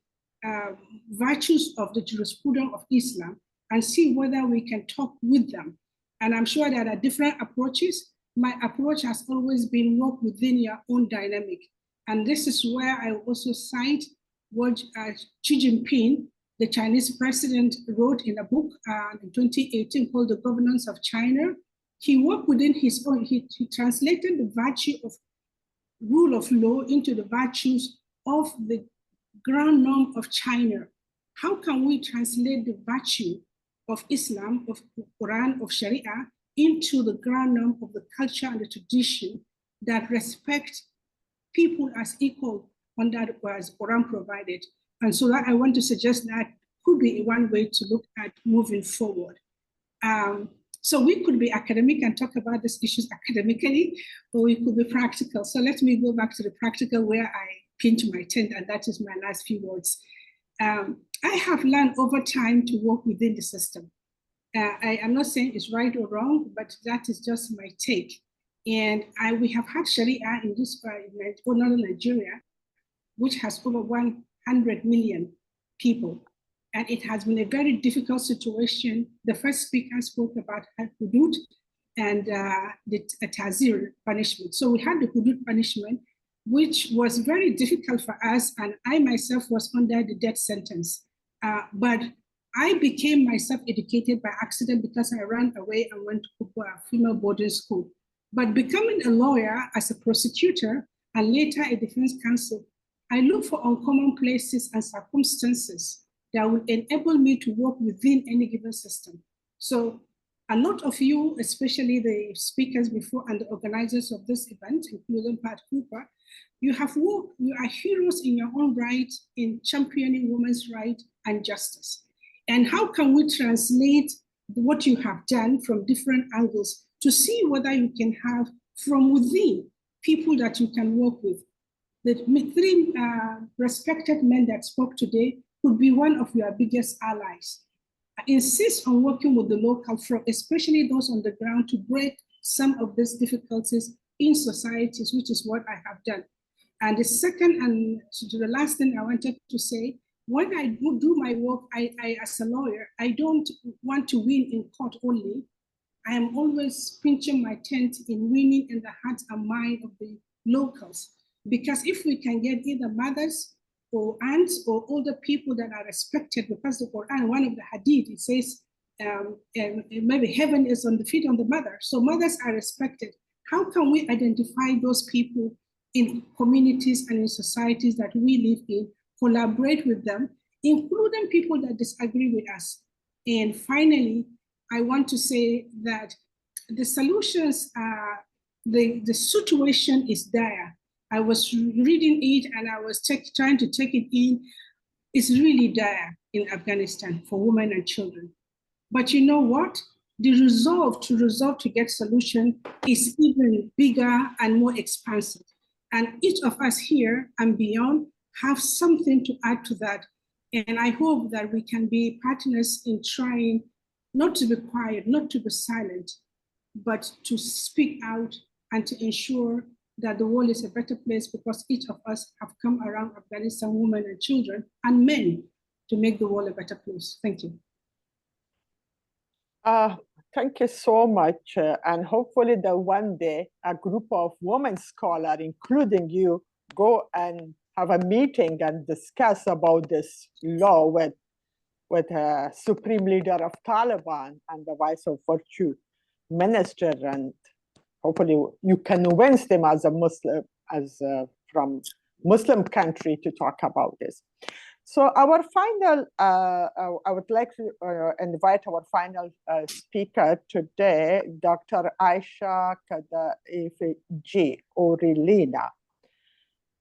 virtues of the jurisprudence of Islam and see whether we can talk with them. And I'm sure there are different approaches. My approach has always been work within your own dynamic. And this is where I also cite what Xi Jinping, the Chinese president, wrote in a book in 2018 called The Governance of China. He worked within his own, he translated the virtue of rule of law into the virtues of the ground norm of China. How can we translate the virtue of Islam, of Quran, of Sharia, into the ground norm of the culture and the tradition that respect people as equal under as Quran provided? And so that I want to suggest that could be one way to look at moving forward. So we could be academic and talk about these issues academically, or we could be practical. So let me go back to the practical where I pinch my tent, and that is my last few words. I have learned over time to work within the system. I am not saying it's right or wrong, but that is just my take. And we have had Sharia in this northern Nigeria, which has over 100 million people. And it has been a very difficult situation. The first speaker spoke about hudud and the tazir punishment. So we had the hudud punishment, which was very difficult for us. And I myself was under the death sentence. But I became myself educated by accident because I ran away and went to a female boarding school. But becoming a lawyer as a prosecutor and later a defense counsel, I look for uncommon places and circumstances that will enable me to work within any given system. So a lot of you, especially the speakers before and the organizers of this event, including Pat Cooper, you have worked, you are heroes in your own right in championing women's rights and justice. And how can we translate what you have done from different angles to see whether you can have from within people that you can work with? The three respected men that spoke today could be one of your biggest allies. I insist on working with the local front, especially those on the ground, to break some of these difficulties in societies, which is what I have done. And the second and to the last thing I wanted to say, when I do my work, I as a lawyer, I don't want to win in court only. I am always pinching my tent in winning in the heart and mind of the locals. Because if we can get either mothers or aunts or older people that are respected, because the Quran, one of the hadith, it says, maybe heaven is on the feet of the mother. So mothers are respected. How can we identify those people in communities and in societies that we live in, collaborate with them, including people that disagree with us? And finally, I want to say that the solutions are, the situation is dire. I was reading it and I was trying to take it in. It's really dire in Afghanistan for women and children. But you know what? The resolve to get solution is even bigger and more expansive. And each of us here and beyond have something to add to that. And I hope that we can be partners in trying not to be quiet, not to be silent, but to speak out and to ensure that the world is a better place, because each of us have come around Afghanistan, women and children and men, to make the world a better place. Thank you. Thank you so much. And hopefully that one day a group of women scholars, including you, go and have a meeting and discuss about this law with Supreme Leader of Taliban and the Vice of Virtue Minister, and hopefully you can convince them as a Muslim, from Muslim country, to talk about this. So our final, I would like to invite our final speaker today, Dr. Aisha Kadaifji Orilina.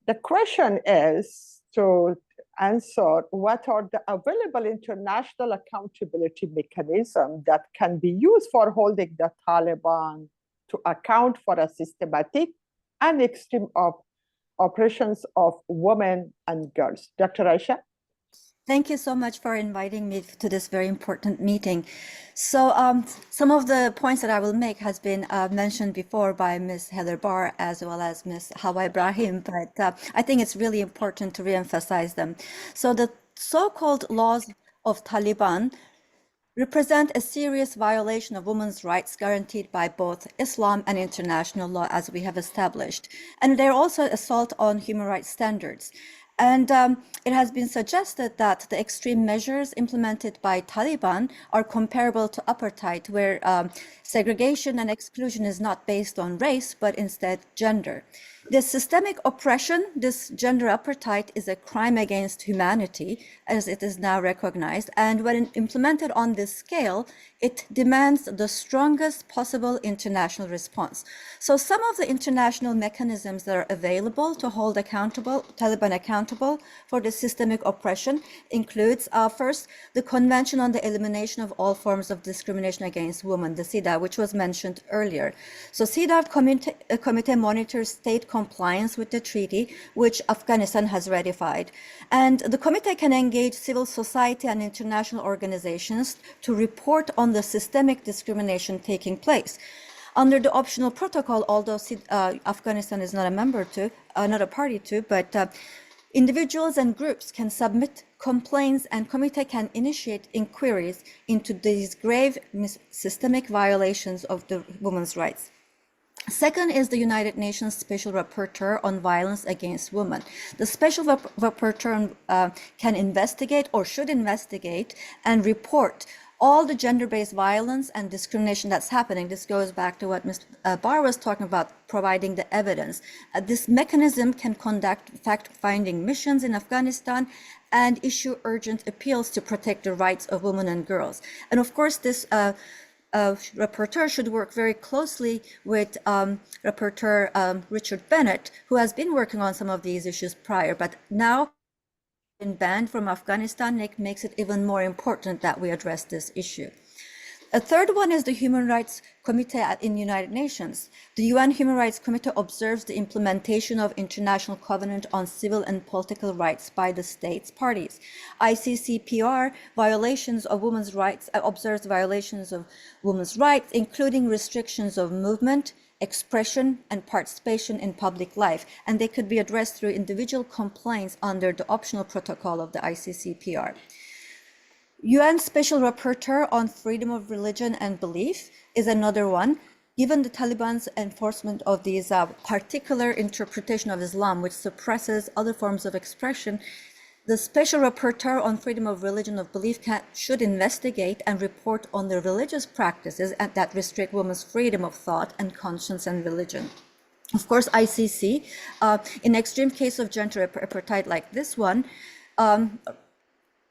The question is to answer what are the available international accountability mechanisms that can be used for holding the Taliban to account for a systematic and extreme oppressions of women and girls. Dr. Aisha? Thank you so much for inviting me to this very important meeting. So some of the points that I will make has been mentioned before by Ms. Heather Barr as well as Ms. Hawa Ibrahim, but I think it's really important to reemphasize them. So the so-called laws of Taliban represent a serious violation of women's rights guaranteed by both Islam and international law, as we have established. And they're also assault on human rights standards. And it has been suggested that the extreme measures implemented by Taliban are comparable to apartheid, where segregation and exclusion is not based on race, but instead gender. This systemic oppression, this gender apartheid, is a crime against humanity, as it is now recognized. And when implemented on this scale, it demands the strongest possible international response. So some of the international mechanisms that are available to hold Taliban accountable for this systemic oppression includes, first, the Convention on the Elimination of All Forms of Discrimination Against Women, the CEDAW, which was mentioned earlier. So CEDAW committee monitors state compliance with the treaty, which Afghanistan has ratified. And the committee can engage civil society and international organizations to report on the systemic discrimination taking place. Under the optional protocol, although Afghanistan is not a member to, not a party to, but individuals and groups can submit complaints and committee can initiate inquiries into these grave systemic violations of the women's rights. Second is the United Nations Special Rapporteur on Violence Against Women. The Special Rapporteur can investigate or should investigate and report all the gender-based violence and discrimination that's happening. This goes back to what Ms. Barr was talking about, providing the evidence. This mechanism can conduct fact-finding missions in Afghanistan and issue urgent appeals to protect the rights of women and girls. And of course, this rapporteur should work very closely with Rapporteur Richard Bennett, who has been working on some of these issues prior, but now been banned from Afghanistan makes it even more important that we address this issue. A third one is the Human Rights Committee in the United Nations. The UN Human Rights Committee observes the implementation of International Covenant on Civil and Political Rights by the states parties. ICCPR violations of women's rights observes violations of women's rights, including restrictions of movement, expression, and participation in public life, and they could be addressed through individual complaints under the optional protocol of the ICCPR. UN Special Rapporteur on Freedom of Religion and Belief is another one. Given the Taliban's enforcement of these particular interpretation of Islam, which suppresses other forms of expression, the Special Rapporteur on Freedom of Religion of Belief should investigate and report on the religious practices that restrict women's freedom of thought and conscience and religion. Of course, ICC, in extreme case of gender apartheid like this one,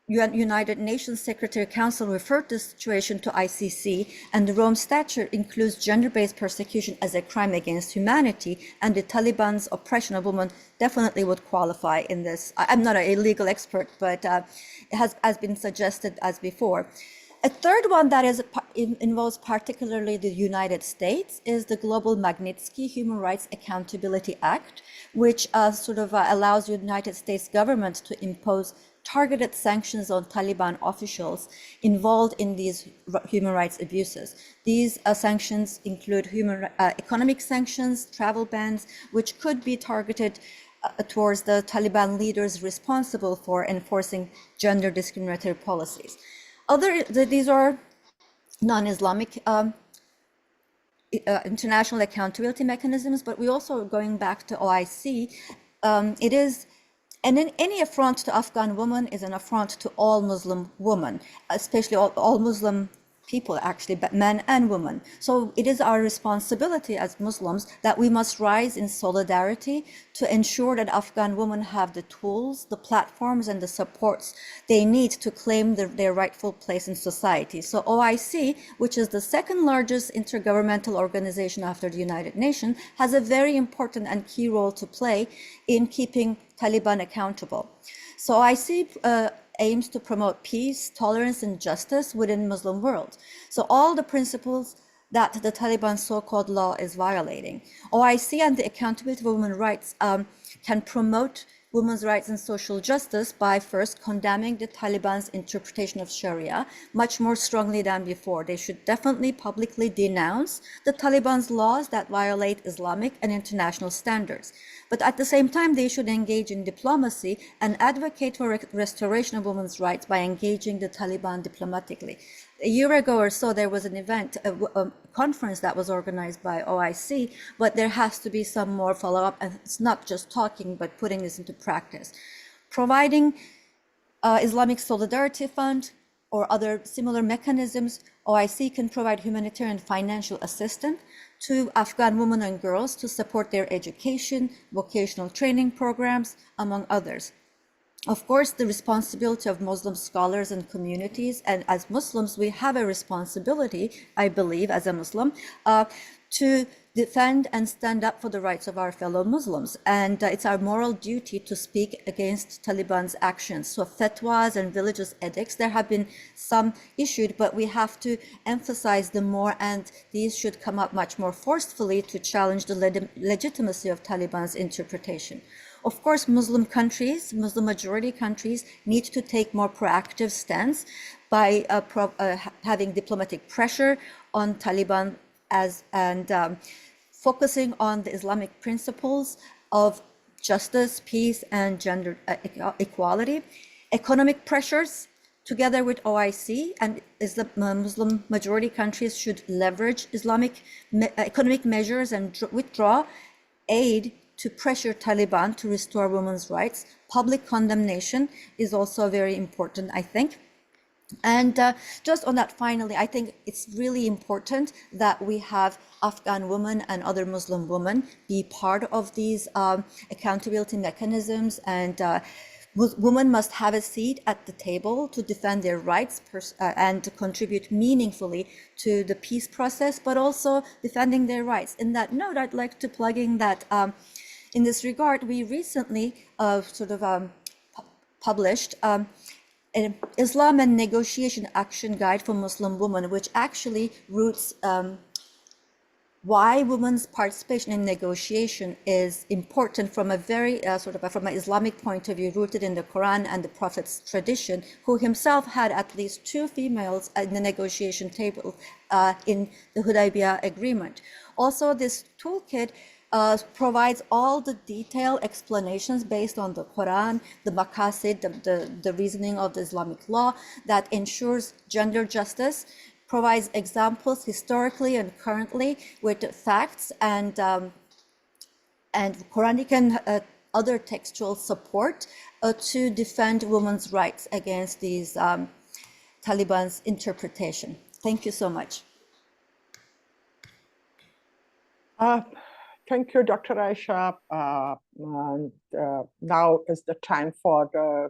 United Nations Secretary Council referred this situation to ICC, and the Rome Statute includes gender-based persecution as a crime against humanity, and the Taliban's oppression of women definitely would qualify in this. I'm not a legal expert, but it has been suggested as before. A third one that involves particularly the United States is the Global Magnitsky Human Rights Accountability Act, which allows the United States government to impose targeted sanctions on Taliban officials involved in these human rights abuses. These sanctions include economic sanctions, travel bans, which could be targeted towards the Taliban leaders responsible for enforcing gender discriminatory policies. These are non-Islamic international accountability mechanisms, but we also, going back to OIC, and any affront to Afghan women is an affront to all Muslim women, especially all Muslim people, actually, but men and women. So it is our responsibility as Muslims that we must rise in solidarity to ensure that Afghan women have the tools, the platforms, and the supports they need to claim their rightful place in society. So OIC, which is the second largest intergovernmental organization after the United Nations, has a very important and key role to play in keeping Taliban accountable. So OIC aims to promote peace, tolerance, and justice within Muslim world. So all the principles that the Taliban so-called law is violating. OIC and the accountability of women's rights can promote women's rights and social justice by first condemning the Taliban's interpretation of Sharia much more strongly than before. They should definitely publicly denounce the Taliban's laws that violate Islamic and international standards. But at the same time, they should engage in diplomacy and advocate for restoration of women's rights by engaging the Taliban diplomatically. A year ago or so, there was an event, a conference that was organized by OIC, but there has to be some more follow-up, and it's not just talking, but putting this into practice. Providing Islamic Solidarity Fund or other similar mechanisms, OIC can provide humanitarian financial assistance to Afghan women and girls to support their education, vocational training programs, among others. Of course, the responsibility of Muslim scholars and communities, and as Muslims, we have a responsibility, I believe, as a Muslim, to defend and stand up for the rights of our fellow Muslims. And it's our moral duty to speak against Taliban's actions. So fatwas and religious edicts, there have been some issued, but we have to emphasize them more, and these should come up much more forcefully to challenge the legitimacy of Taliban's interpretation. Of course, Muslim countries, Muslim majority countries, need to take more proactive stance by having diplomatic pressure on Taliban and focusing on the Islamic principles of justice, peace, and gender equality. Economic pressures, together with OIC and Muslim majority countries, should leverage Islamic economic measures and withdraw aid to pressure Taliban to restore women's rights. Public condemnation is also very important, I think. And just on that, finally, I think it's really important that we have Afghan women and other Muslim women be part of these accountability mechanisms, and women must have a seat at the table to defend their rights and to contribute meaningfully to the peace process, but also defending their rights. In that note, I'd like to plug in that in this regard, we recently published an Islam and Negotiation Action Guide for Muslim Women, which actually roots why women's participation in negotiation is important from a very from an Islamic point of view, rooted in the Quran and the Prophet's tradition, who himself had at least 2 females at the negotiation table in the Hudaybiyah agreement. Also, this toolkit provides all the detailed explanations based on the Quran, the maqasid, the reasoning of the Islamic law that ensures gender justice, provides examples historically and currently with facts and Quranic and other textual support to defend women's rights against these Taliban's interpretation. Thank you so much. Thank you, Dr. Aisha. Now is the time for the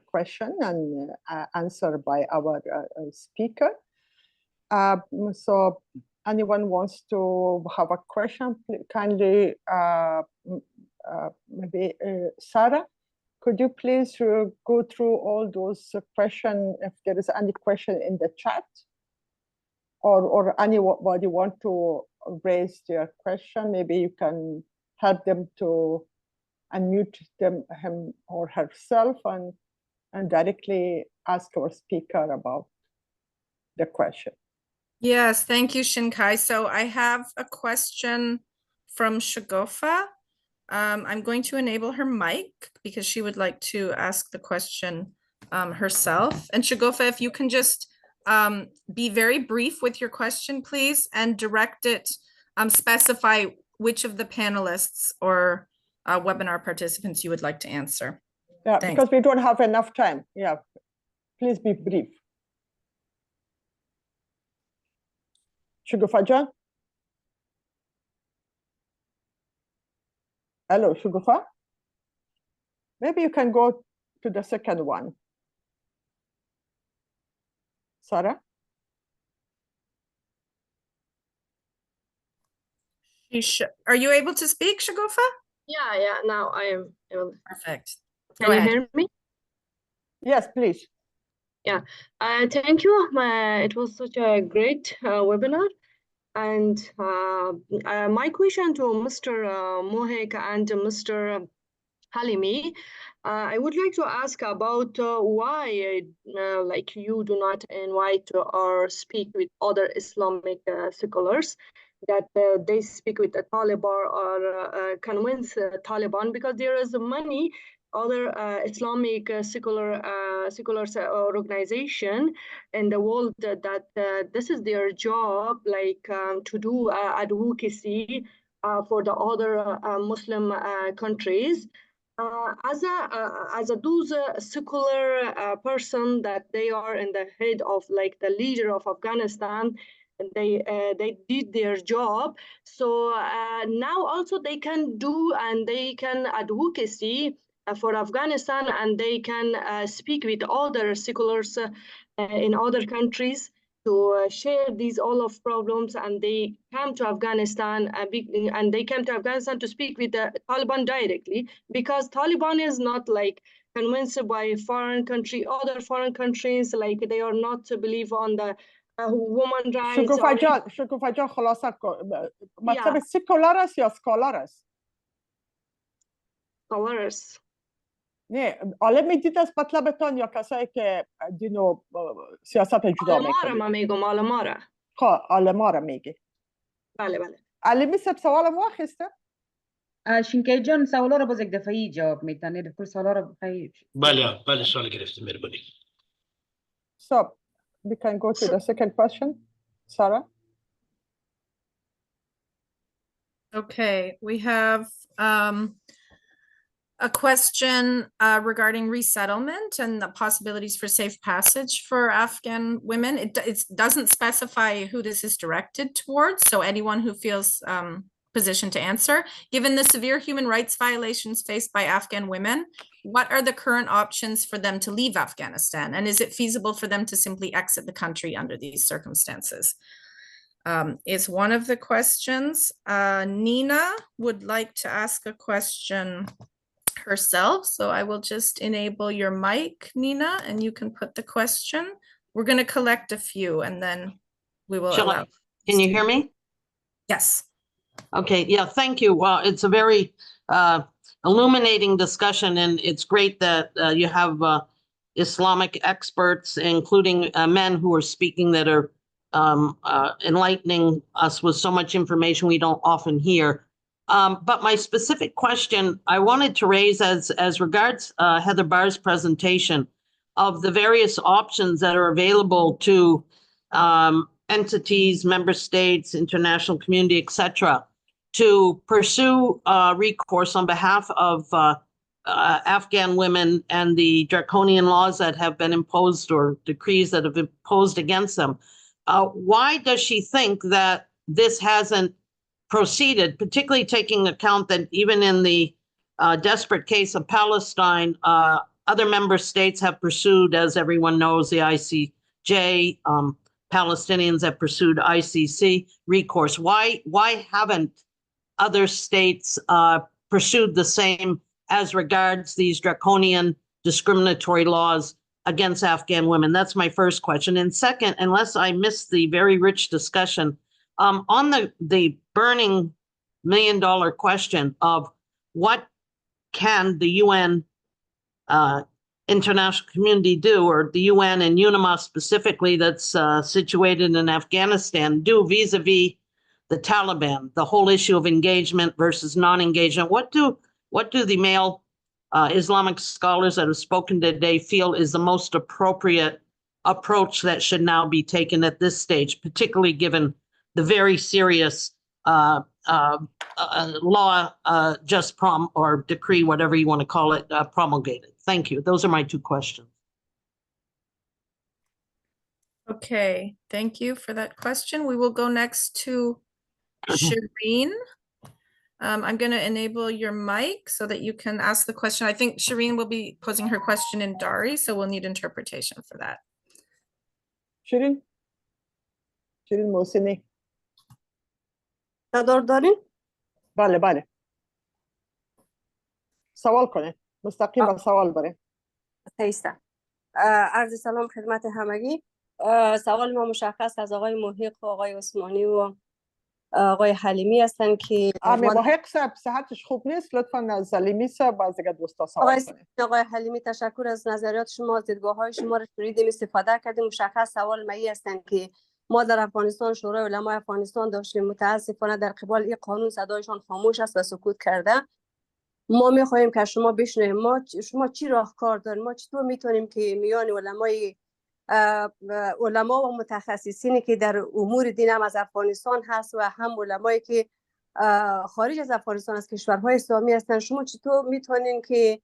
question and answer by our speaker. So anyone wants to have a question, please, kindly, maybe Sarah, could you please go through all those questions if there is any question in the chat, or anybody want to raise their question? Maybe you can help them to unmute him or herself and directly ask our speaker about the question. Yes, thank you, Shinkai. So I have a question from Shagofa. I'm going to enable her mic because she would like to ask the question herself. And Shagofa, if you can just be very brief with your question, please, and direct it, specify which of the panelists or webinar participants you would like to answer. Yeah, Thanks. because we don't have enough time. Yeah, please be brief. Shagofa Jan? Hello, Shagofa? Maybe you can go to the second one. Sarah? Are you able to speak, Shagofa? Yeah, now I am able. Perfect. Can you hear me? Yes, please. Yeah, thank you. It was such a great webinar. And my question to Mr. Mohek and Mr. Halimi, I would like to ask about why like you do not invite or speak with other Islamic scholars, that they speak with the Taliban or convince Taliban, because there is money other Islamic secular organization in the world that this is their job, like to do advocacy for the other Muslim countries. As a those secular person that they are in the head of, like the leader of Afghanistan, and they did their job. So now also they can do and they can advocacy for Afghanistan, and they can speak with other seculars in other countries to share these all of problems, and they come to Afghanistan and they came to Afghanistan to speak with the Taliban directly, because Taliban is not like convinced by other foreign countries, like they are not to believe on the woman rights. شکوفا جان خلاصه مطلب سکولار است یا سکالار است؟ Scholars. نه عالم دید از مطلبتان یا کسایی که دین سیاست جدا میکنه؟ ما میگم عالما را. عالما را میگه. بله بله. عالمی سب سوالم واخسته؟ شینکای جان سوالا رو باز یک دفعی جواب میتونید. کل سوالا رو بخیر. بله سوال گرفتم مهربانی. So we can go to the second question. Sarah? Okay, we have a question regarding resettlement and the possibilities for safe passage for Afghan women. It doesn't specify who this is directed towards, so anyone who feels positioned to answer. Given the severe human rights violations faced by Afghan women, what are the current options for them to leave Afghanistan? And is it feasible for them to simply exit the country under these circumstances? Is one of the questions. Nina would like to ask a question herself, so I will just enable your mic, Nina, and you can put the question. We're going to collect a few and then we will allow. Can you hear me? Yes. Okay, yeah, thank you. Well, it's a very illuminating discussion, and it's great that you have Islamic experts, including men who are speaking, that are enlightening us with so much information we don't often hear. But my specific question I wanted to raise as regards Heather Barr's presentation of the various options that are available to entities, member states, international community, etc., to pursue recourse on behalf of Afghan women and the draconian laws that have been imposed or decrees that have been imposed against them. Why does she think that this hasn't proceeded, particularly taking account that even in the desperate case of Palestine, other member states have pursued, as everyone knows, the ICJ, Palestinians have pursued ICC recourse. Why haven't other states pursued the same as regards these draconian discriminatory laws against Afghan women? That's my first question. And second, unless I missed the very rich discussion, on the burning $1 million question of what can the UN international community do, or the UN and UNIMA specifically that's situated in Afghanistan, do vis-a-vis the Taliban, the whole issue of engagement versus non-engagement? What do the male Islamic scholars that have spoken today feel is the most appropriate approach that should now be taken at this stage, particularly given the very serious law or decree, whatever you want to call it, promulgated? Thank you. Those are my two questions. Okay, thank you for that question. We will go next to Shireen. I'm going to enable your mic so that you can ask the question. I think Shireen will be posing her question in Dari, so we'll need interpretation for that. Shireen Mohsini. صدار دارین؟ بله سوال کنه، مستقیم سوال بره. خیسته. عرض سلام خدمت همگی. سوال ما مشخص از آقای محق و آقای عثمانی و آقای حلیمی هستن که محق صاحب صحتش خوب نیست، لطفا از حلیمی صاحب از دیگه دوستا سوال کنه. آقای حلیمی تشکر از نظریات شما، دیدگاه های شما رو شنیدیم، استفاده کردیم. مشخص سوال مایی هستن که ما در افغانستان شورای علمای افغانستان داشتیم، متاسفانه در قبال این قانون صدایشان خاموش است و سکوت کرده. ما میخواهیم که شما بشنویم شما چی راهکار دارین، ما چطور میتونیم که میان علما و متخصصینی که در امور دین هم از افغانستان هست و هم علمایی که خارج از افغانستان از کشورهای اسلامی هستن، شما چطور میتونین که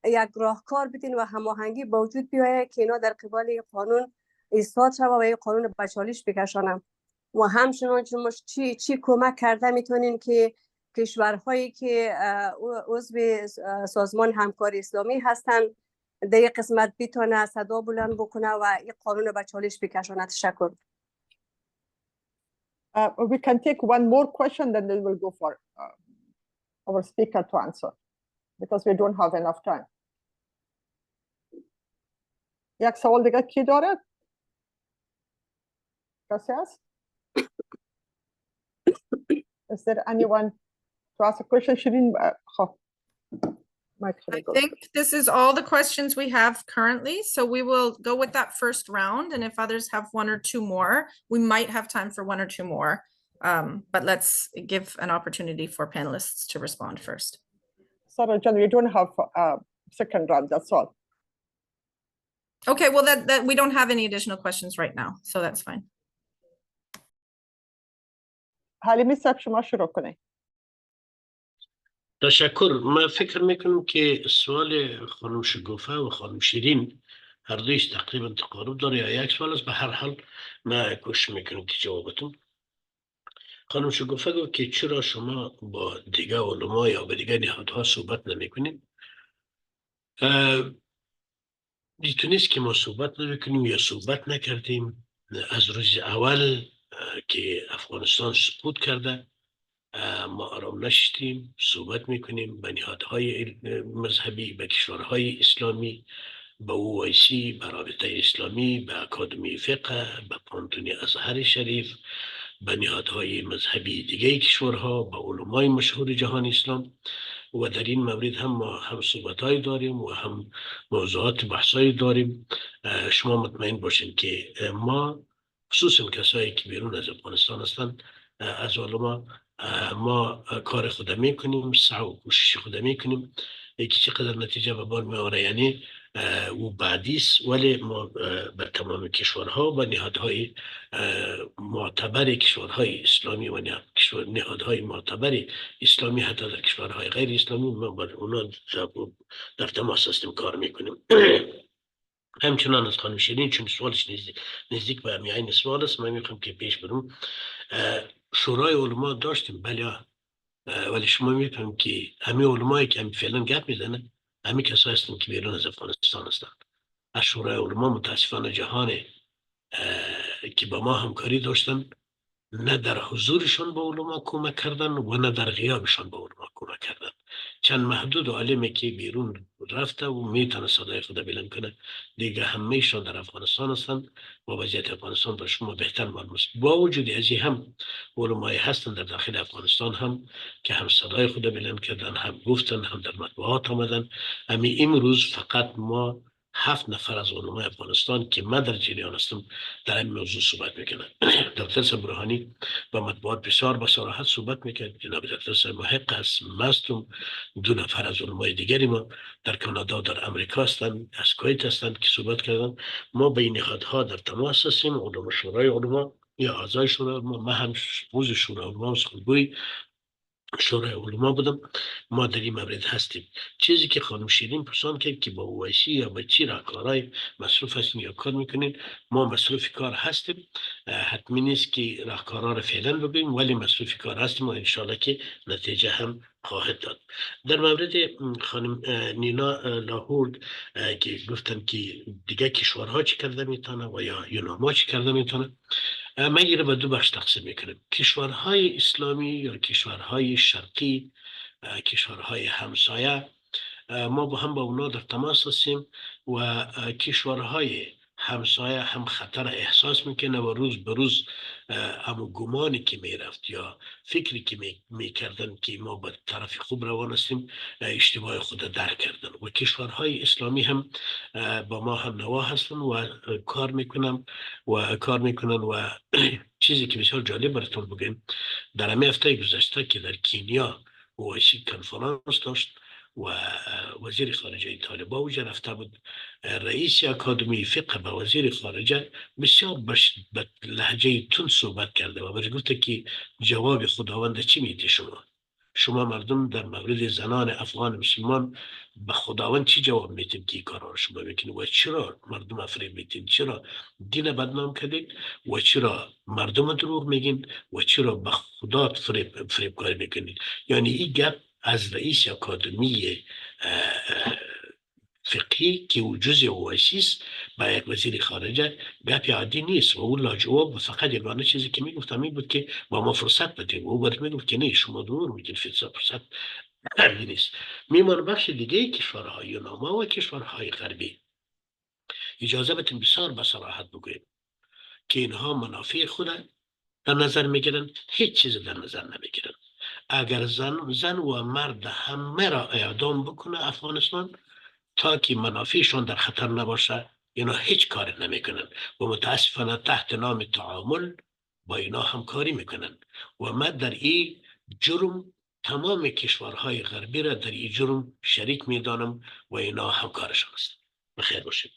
یک راهکار بدین و هماهنگی با وجود بیاید که اینا در قبال قانون ایستاد شود و این قانون بچالیش بکشانم؟ و همچنان شما چی کمک کرده میتونین که کشورهایی که عضو سازمان همکاری اسلامی هستن در یک قسمت بتونه صدا بلند بکنه و این قانون به چالش بکشانه؟ تشکر. We can take one more question, then we will go for our speaker to answer, because we don't have enough time. یک سوال دیگه کی داره؟ کسی هست؟ Is there anyone to ask a question? Shirin, I think this is all the questions we have currently, so we will go with that first round, and if others have one or two more, we might have time for one or two more, but let's give an opportunity for panelists to respond first. Sorry, John, we don't have a second round, that's all. Okay, well, that we don't have any additional questions right now, so that's fine. حلیمی صاحب شما شروع کنید. تشکر. من فکر میکنم که سوال خانم شگوفه و خانم شیرین هر دویش تقریبا تقارب داره یا یک سوال است. به هر حال من کوشش میکنم که جوابتون. خانم شگوفه گفت که چرا شما با دیگه علما یا با دیگه نهادها صحبت نمیکنید؟ نیست که ما صحبت نمیکنیم یا صحبت نکردیم. از روز اول که افغانستان سقوط کرده ما آرام نشدیم، صحبت میکنیم به نهادهای مذهبی، به کشورهای اسلامی، به OIC، به رابطه اسلامی، به اکادمی فقه، به پانتون ازهر شریف، به نهادهای مذهبی دیگه کشورها، به علمای مشهور جهان اسلام. و در این مورد هم ما هم صحبت‌های داریم و هم موضوعات بحثایی داریم. شما مطمئن باشین که ما خصوصا کسایی که بیرون از افغانستان هستند از علما ما کار خود میکنیم، سعی و کوشش خود میکنیم که چقدر نتیجه به بار میاره یعنی و بعدیست، ولی ما به تمام کشورها و نهادهای معتبر کشورهای اسلامی و نهادهای معتبر اسلامی حتی در کشورهای غیر اسلامی ما با اونا در تماس هستیم، کار میکنیم. همچنان از خانم شیرین چون سوالش نزدیک به میان سوال است، من میخوام که پیش برم. شورای علما داشتیم بله، ولی شما میفهمید که همه علمایی که هم فعلا گپ میزنن همه کسایی هستن که بیرون از افغانستان هستن. از شورای علما متاسفانه جهان که با ما همکاری داشتن نه در حضورشان به علما کمک کردن و نه در غیابشان به علما کمک کردن. چند محدود عالمی که بیرون رفته و میتونه صدای خود بلند کنه دیگه همهشان در افغانستان هستن و وضعیت افغانستان در شما بهتر معلوم است. با وجود ازی هم علمای هستن در داخل افغانستان هم که هم صدای خود بلند کردن، هم گفتن، هم در مطبوعات آمدن. همین امروز فقط ما 7 نفر از علمای افغانستان که من در جریان هستم در این موضوع صحبت میکنن. دکتر صاحب روحانی با مطبوعات بسیار با صراحت صحبت میکرد. جناب دکتر صاحب محق است، مستم. 2 نفر از علمای دیگری ما در کانادا، در امریکا هستند، از کویت هستند که صحبت کردن. ما بین نهادها در تماس هستیم، علما، شورای علما یا اعضای شورای علما. من هم عضو شورای علما و سخنگوی شورای علما بودم. ما در این مورد هستیم. چیزی که خانم شیرین پرسان کرد که با OIC یا با چی راهکارهای مصروف هستیم یا کار میکنین، ما مصروف کار هستیم. حتمی نیست که راهکارها رو فعلا بگوییم ولی مصروف کار هستیم و انشاءالله که نتیجه هم خواهد داد. در مورد خانم نینا لاهورد که گفتن که دیگه کشورها چی کرده میتونه و یا یوناما چی کرده میتونه، من این به 2 بخش تقسیم میکنم. کشورهای اسلامی یا کشورهای شرقی، کشورهای همسایه، ما با اونا در تماس هستیم و کشورهای همسایه هم خطر احساس میکنه و روز به روز همون گمانی که میرفت یا فکری که میکردن که ما به طرف خوب روان هستیم اشتباه خود درک کردن. و کشورهای اسلامی هم با ما هم نوا هستن و کار میکنن و چیزی که بسیار جالب براتون بگم، در همه هفته گذشته که در کینیا OIC کنفرانس داشت و وزیر خارجه طالبان اوجا رفته بود. رئیس اکادمی فقه و وزیر خارجه بسیار به لهجه تند صحبت کرده و گفته که جواب خداوند چی میدی شما مردم در مورد زنان افغان مسلمان به خداوند چی جواب میتین که کارا رو شما میکنید و چرا مردم افریب میتین، چرا دین بدنام کردید و چرا مردم دروغ میگین و چرا به خدا فریبکاری میکنید. یعنی این گپ از رئیس اکادمی فقهی که او جزء اویسیست با یک وزیر خارجه گپ عادی نیست و او لاجواب فقط یگانه چیزی که میگفت همین بود که با ما فرصت بدیم و او باید میگفت که نه شما دور میگید فرصت نیست. میمان بخش دیگه کشورهای یوناما و کشورهای غربی اجازه بدیم بسیار به صراحت بگویم که اینها منافع خود در نظر میگیرن، هیچ چیز در نظر نمیگیرن. اگر زن و مرد همه را اعدام بکنه افغانستان تا که منافعشان در خطر نباشه، اینا هیچ کار نمیکنن و متاسفانه تحت نام تعامل با اینا همکاری میکنن و من در این جرم تمام کشورهای غربی را در این جرم شریک میدانم و اینا همکارشان هستند. بخیر باشید.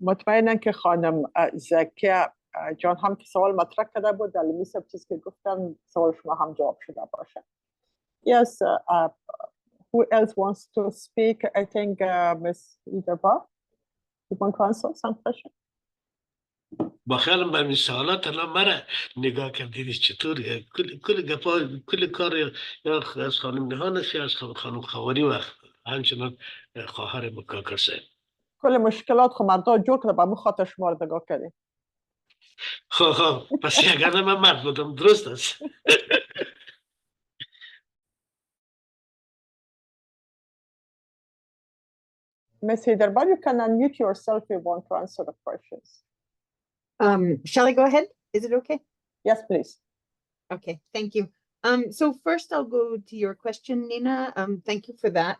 مطمئنم که خانم زکیه جان هم که سوال مطرح کرده بود در لیست چیزی که گفتم سوال شما هم جواب شده باشه. Yes, who else wants to speak? I think Ms. Iderbar, you want to answer some question? با خیالم به این سوالات الان مرا نگاه کردید چطور کل کار یا از خانم نهان است یا از خانم خواری و همچنان خواهر مکاکر صاحب. کل مشکلات خو مردا جور کرده به مو خاطر شما رو نگاه کردیم. پس اگر من مرد بودم درست است. Ms. Hiderbar, you can unmute yourself if you want to answer the questions. Shall I go ahead? Is it okay? Yes, please. Okay, thank you. So first I'll go to your question, Nina. Thank you for that.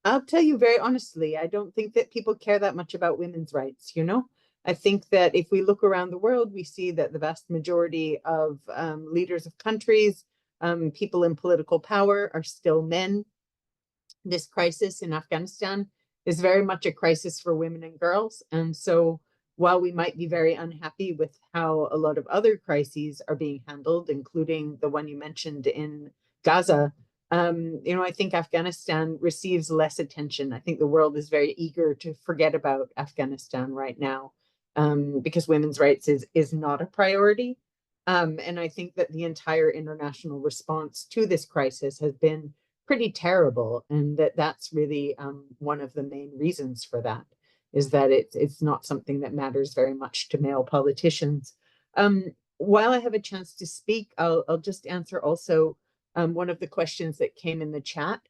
I'll tell you very honestly, I don't think that people care that much about women's rights, you know? I think that if we look around the world, we see that the vast majority of leaders of countries, people in political power are still men. This crisis in Afghanistan is very much a crisis for women and girls. And so while we might be very unhappy with how a lot of other crises are being handled, including the one you mentioned in Gaza, you know, I think Afghanistan receives less attention. I think the world is very eager to forget about Afghanistan right now because women's rights is not a priority. And I think that the entire international response to this crisis has been pretty terrible, and that's really one of the main reasons for that, is that it's not something that matters very much to male politicians. While I have a chance to speak, I'll just answer also one of the questions that came in the chat,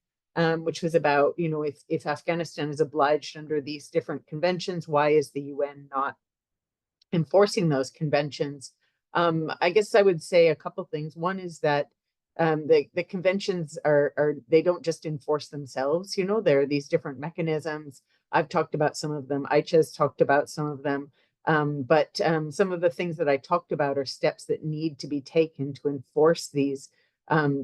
which was about, you know, if Afghanistan is obliged under these different conventions, why is the UN not enforcing those conventions? I guess I would say a couple things. One is that the conventions are they don't just enforce themselves, you know, there are these different mechanisms. I've talked about some of them. Aicha's talked about some of them. But some of the things that I talked about are steps that need to be taken to enforce these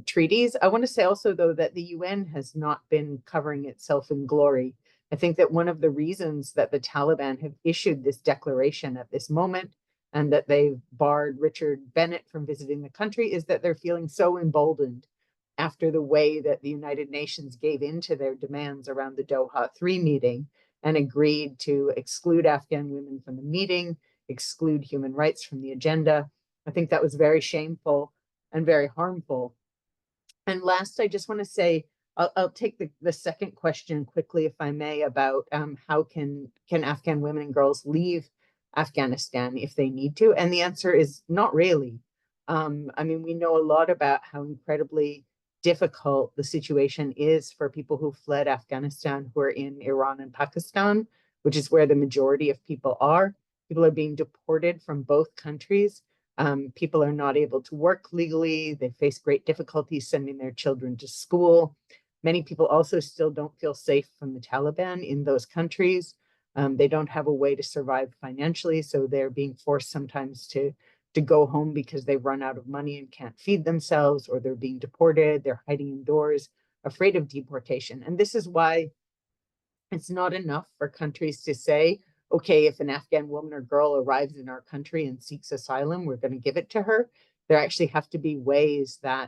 treaties. I want to say also, though, that the UN has not been covering itself in glory. I think that one of the reasons that the Taliban have issued this declaration at this moment and that they've barred Richard Bennett from visiting the country is that they're feeling so emboldened after the way that the United Nations gave into their demands around the Doha 3 meeting and agreed to exclude Afghan women from the meeting, exclude human rights from the agenda. I think that was very shameful and very harmful. And last, I just want to say, I'll take the second question quickly, if I may, about how can Afghan women and girls leave Afghanistan if they need to? And the answer is not really. I mean, we know a lot about how incredibly difficult the situation is for people who fled Afghanistan who are in Iran and Pakistan, which is where the majority of people are. People are being deported from both countries. People are not able to work legally. They face great difficulties sending their children to school. Many people also still don't feel safe from the Taliban in those countries. They don't have a way to survive financially, so they're being forced sometimes to go home because they run out of money and can't feed themselves, or they're being deported, they're hiding indoors, afraid of deportation. And this is why it's not enough for countries to say, okay, if an Afghan woman or girl arrives in our country and seeks asylum, we're going to give it to her. There actually have to be ways that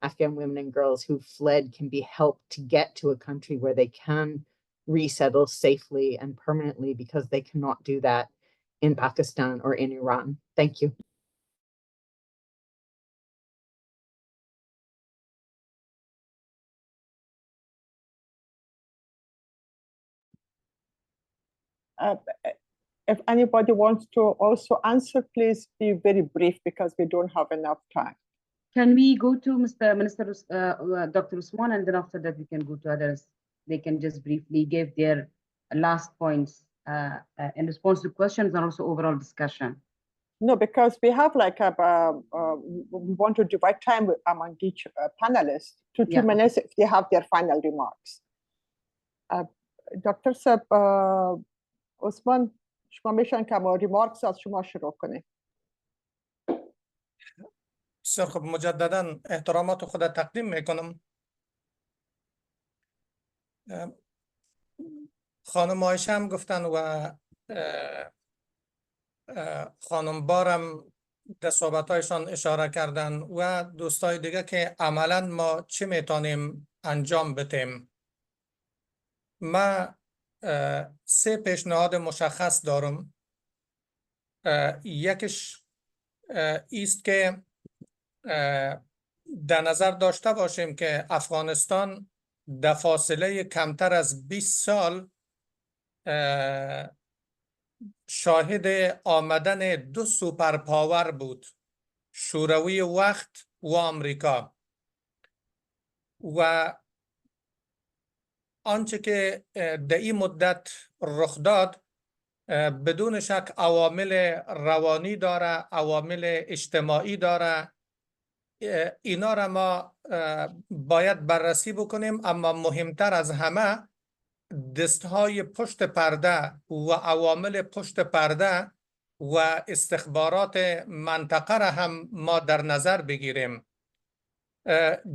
Afghan women and girls who fled can be helped to get to a country where they can resettle safely and permanently, because they cannot do that in Pakistan or in Iran. Thank you. If anybody wants to also answer, please be very brief because we don't have enough time. Can we go to Mr. Minister, Dr. Usman, and then after that we can go to others. They can just briefly give their last points in response to questions and also overall discussion. No, because we have like we want to divide time among each panelist to 2 minutes if they have their final remarks. Dr. Sab Usman, شما میشن که ما ریمارکس از شما شروع کنید. بسیار خب، مجددا احترامات خود تقدیم میکنم. خانم عایشه هم گفتن و خانم بارم در صحبتایشان اشاره کردن و دوستای دیگه که عملا ما چی میتونیم انجام بدیم. ما 3 پیشنهاد مشخص دارم. یکیش ایست که در نظر داشته باشیم که افغانستان در فاصله کمتر از 20 سال شاهد آمدن 2 سوپر پاور بود، شوروی وقت و آمریکا، و آنچه که در این مدت رخ داد بدون شک عوامل روانی داره، عوامل اجتماعی داره. اینا را ما باید بررسی بکنیم، اما مهمتر از همه دستهای پشت پرده و عوامل پشت پرده و استخبارات منطقه را هم ما در نظر بگیریم.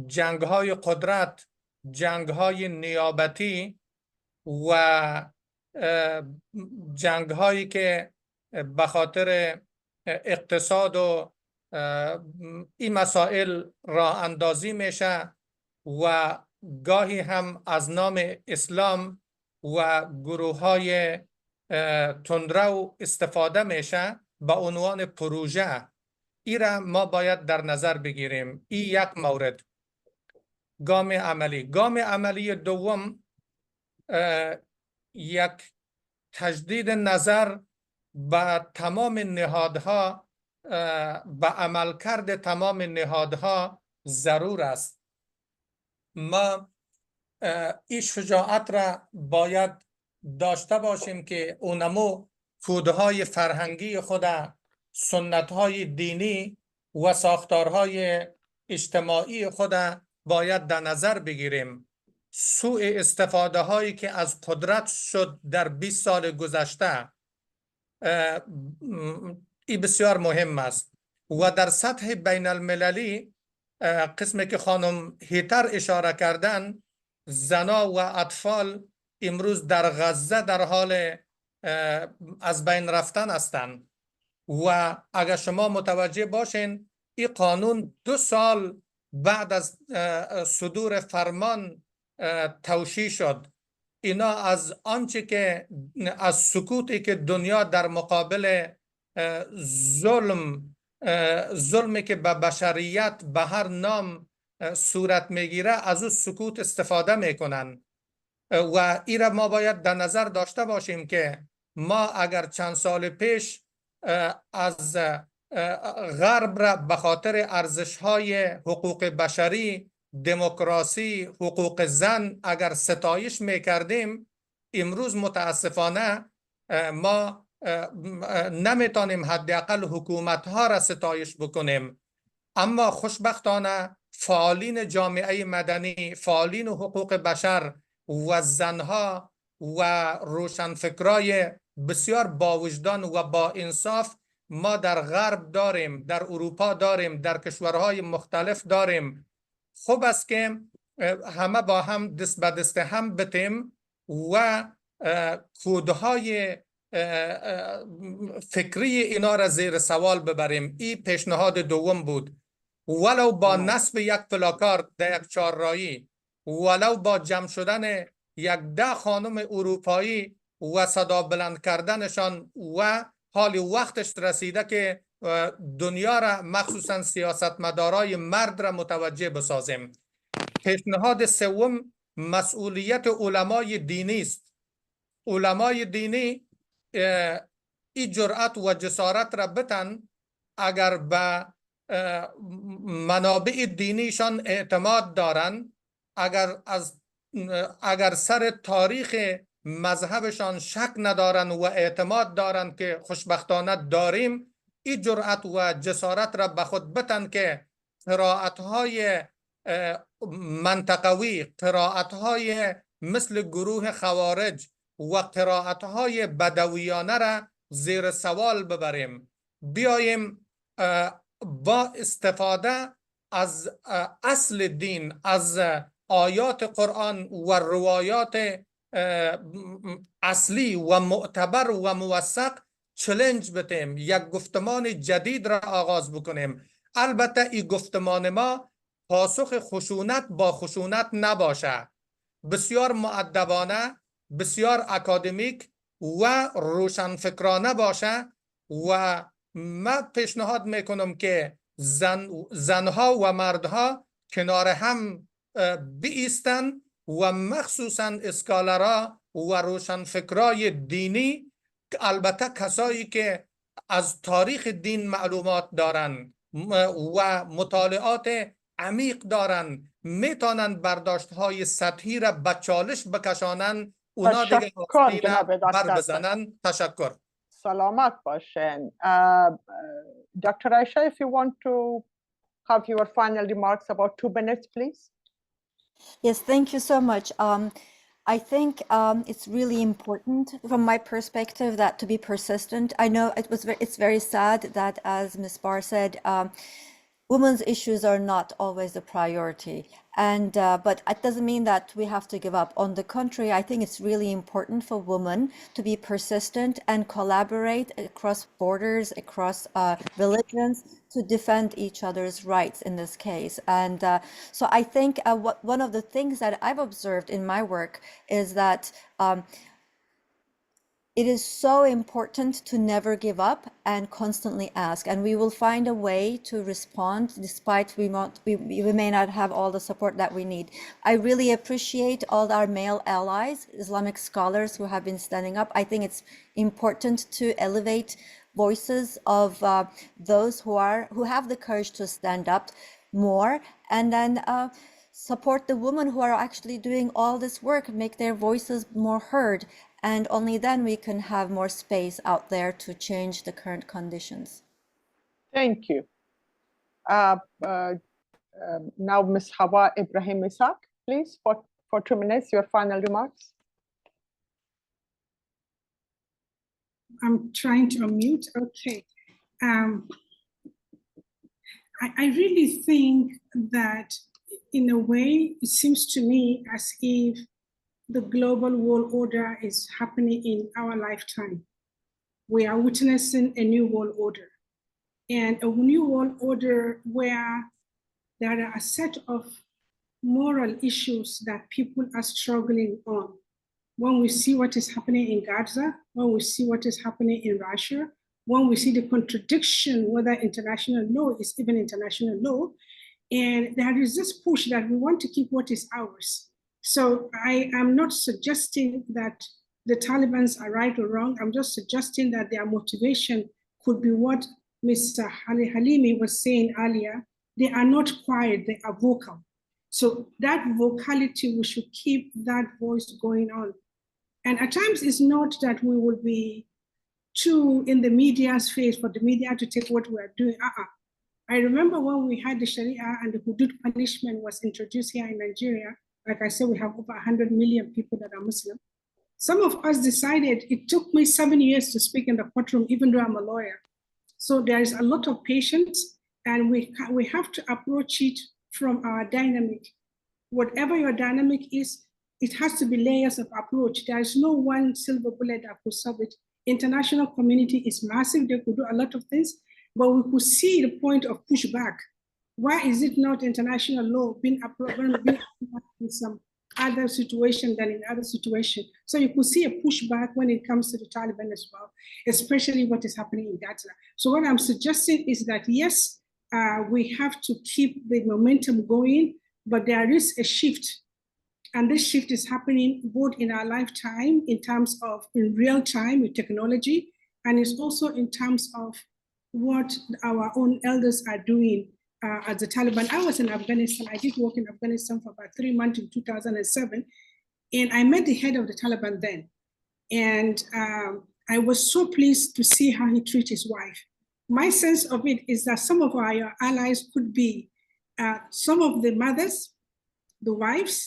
جنگ‌های قدرت، جنگ‌های نیابتی و جنگ‌هایی که به خاطر اقتصاد و این مسائل راه اندازی میشه و گاهی هم از نام اسلام و گروه‌های تندرو استفاده میشه به عنوان پروژه. این را ما باید در نظر بگیریم. این یک مورد. گام عملی. گام عملی دوم یک تجدید نظر به تمام نهادها، به عملکرد تمام نهادها ضرور است. ما این شجاعت را باید داشته باشیم که اونمو کودهای فرهنگی خود، سنتهای دینی و ساختارهای اجتماعی خود باید در نظر بگیریم. سوء استفاده هایی که از قدرت شد در 20 سال گذشته، این بسیار مهم است. و در سطح بین المللی، قسمی که خانم هیتر اشاره کردن، زنا و اطفال امروز در غزه در حال از بین رفتن هستند. و اگر شما متوجه باشین، این قانون 2 سال بعد از صدور فرمان توشیح شد. اینا از آنچه که از سکوتی که دنیا در مقابل ظلمی که به بشریت به هر نام صورت میگیره، از او سکوت استفاده میکنن. و این را ما باید در نظر داشته باشیم که ما اگر چند سال پیش از غرب را به خاطر ارزش‌های حقوق بشری، دموکراسی، حقوق زن اگر ستایش میکردیم، امروز متاسفانه ما نمیتونیم حداقل حکومت‌ها را ستایش بکنیم. اما خوشبختانه فعالین جامعه مدنی، فعالین حقوق بشر و زنها و روشنفکرای بسیار با وجدان و با انصاف ما در غرب داریم، در اروپا داریم، در کشورهای مختلف داریم. خوب است که همه با هم دست به دست هم بتیم و کودهای فکری اینا را زیر سوال ببریم. این پیشنهاد دوم بود. ولو با نصب یک پلاکارد در یک چهارراهی، ولو با جمع شدن 10 خانم اروپایی و صدا بلند کردنشان و حال وقتش رسیده که دنیا را مخصوصا سیاستمدارای مرد را متوجه بسازیم. پیشنهاد سوم مسئولیت علمای دینی است. علمای دینی این جرأت و جسارت را بتن اگر به منابع دینیشان اعتماد دارن، اگر سر تاریخ مذهبشان شک ندارن و اعتماد دارن که خوشبختانه داریم، این جرأت و جسارت را به خود بتن که قرائت‌های منطقوی، قرائت‌های مثل گروه خوارج و قرائت‌های بدویانه را زیر سوال ببریم. بیاییم با استفاده از اصل دین، از آیات قرآن و روایات اصلی و معتبر و موثق چالش بتیم، یک گفتمان جدید را آغاز بکنیم. البته این گفتمان ما پاسخ خشونت با خشونت نباشه، بسیار مؤدبانه، بسیار اکادمیک و روشنفکرانه باشه و من پیشنهاد میکنم که زنها و مردها کنار هم بایستن و مخصوصا اسکالرها و روشنفکرای دینی، البته کسایی که از تاریخ دین معلومات دارن و مطالعات عمیق دارن، میتونن برداشت های سطحی را به چالش بکشانن. اونا دیگه بر بزنن. تشکر. سلامت باشین. Dr. Aisha, if you want to have your final remarks about 2 minutes, please. Yes, thank you so much. I think it's really important from my perspective that to be persistent. I know it's very sad that, as Ms. Barr said, women's issues are not always a priority, and but it doesn't mean that we have to give up. On the contrary, I think it's really important for women to be persistent and collaborate across borders, across religions, to defend each other's rights in this case. And so I think one of the things that I've observed in my work is that it is so important to never give up and constantly ask, and we will find a way to respond despite we may not have all the support that we need. I really appreciate all our male allies, Islamic scholars who have been standing up. I think it's important to elevate voices of those who have the courage to stand up more, and then support the women who are actually doing all this work, make their voices more heard. And only then we can have more space out there to change the current conditions. Thank you. Now, Ms. Hawa Ibrahim Isaac, please, for 2 minutes, your final remarks. I'm trying to unmute. Okay. I really think that in a way, it seems to me as if the global world order is happening in our lifetime. We are witnessing a new world order, and a new world order where there are a set of moral issues that people are struggling on. When we see what is happening in Gaza, when we see what is happening in Russia, when we see the contradiction whether international law is even international law, and there is this push that we want to keep what is ours. So I am not suggesting that the Taliban are right or wrong. I'm just suggesting that their motivation could be what Mr. Halimi was saying earlier. They are not quiet, they are vocal. So that vocality, we should keep that voice going on. And at times it's not that we will be too in the media's face for the media to take what we are doing. I remember when we had the Sharia and the hudud punishment was introduced here in Nigeria. Like I said, we have over 100 million people that are Muslim. Some of us decided, it took me 7 years to speak in the courtroom, even though I'm a lawyer. So there is a lot of patience, and we have to approach it from our dynamic. Whatever your dynamic is, it has to be layers of approach. There is no one silver bullet that could solve it. International community is massive. They could do a lot of things, but we could see the point of pushback. Why is it not international law being approved in some other situation than in other situation? So you could see a pushback when it comes to the Taliban as well, especially what is happening in Gaza. So what I'm suggesting is that, yes, we have to keep the momentum going, but there is a shift. And this shift is happening both in our lifetime, in terms of in real time with technology, and it's also in terms of what our own elders are doing as the Taliban. I was in Afghanistan. I did work in Afghanistan for about 3 months in 2007. And I met the head of the Taliban then. And I was so pleased to see how he treats his wife. My sense of it is that some of our allies could be some of the mothers, the wives,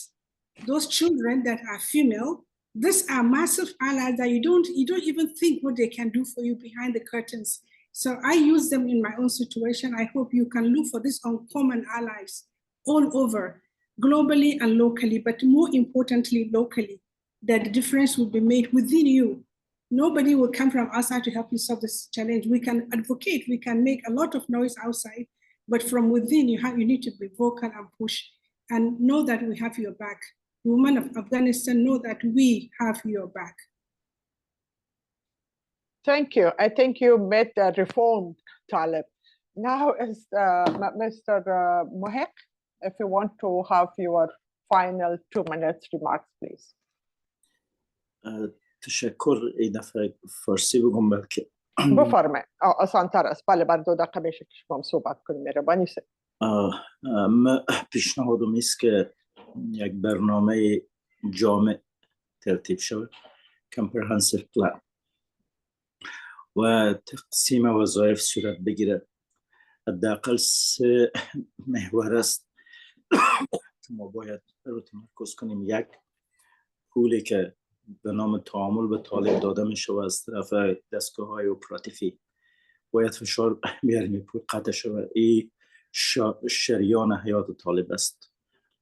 those children that are female. These are massive allies that you don't even think what they can do for you behind the curtains. So I use them in my own situation. I hope you can look for these uncommon allies all over, globally and locally, but more importantly, locally, that the difference will be made within you. Nobody will come from outside to help you solve this challenge. We can advocate, we can make a lot of noise outside, but from within you need to be vocal and push and know that we have your back. Women of Afghanistan, know that we have your back. Thank you. I think you met the reformed Talib. Now is Mr. Mohek, if you want to have your final 2 minutes remarks, please. تشکر. این دفعه فارسی بگم بلکه بفرمایید. آسان‌تر است. بله، بر 2 دقیقه بشه که شما صحبت کنیم. مهربانی است. پیشنهادم است که یک برنامه جامع ترتیب شود، comprehensive plan، و تقسیم وظایف صورت بگیره. حداقل 3 محور است که ما باید رو تمرکز کنیم. یک، پولی که به نام تعامل به طالب داده میشه و از طرف دستگاه‌های اپراتیفی باید فشار بیاریم پول قطع شود. این شریان حیات طالب است.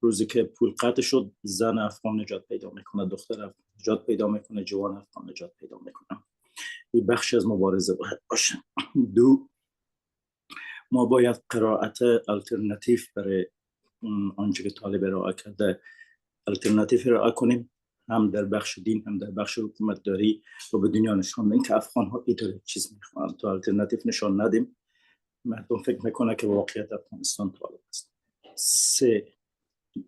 روزی که پول قطع شد، زن افغان نجات پیدا میکنه، دختر افغان نجات پیدا میکنه، جوان افغان نجات پیدا میکنه. این بخش از مبارزه باید باشه. 2، ما باید قرائت الटरनेटिव برای آنچه که طالب ارائه کرده الटरनेटिव ارائه کنیم، هم در بخش دین هم در بخش حکومت داری، و به دنیا نشان بدیم که افغان ها اینطور چیز میخوان. تا الटरनेटिव نشان ندیم، مردم فکر میکنه که واقعیت افغانستان طالب است. 3،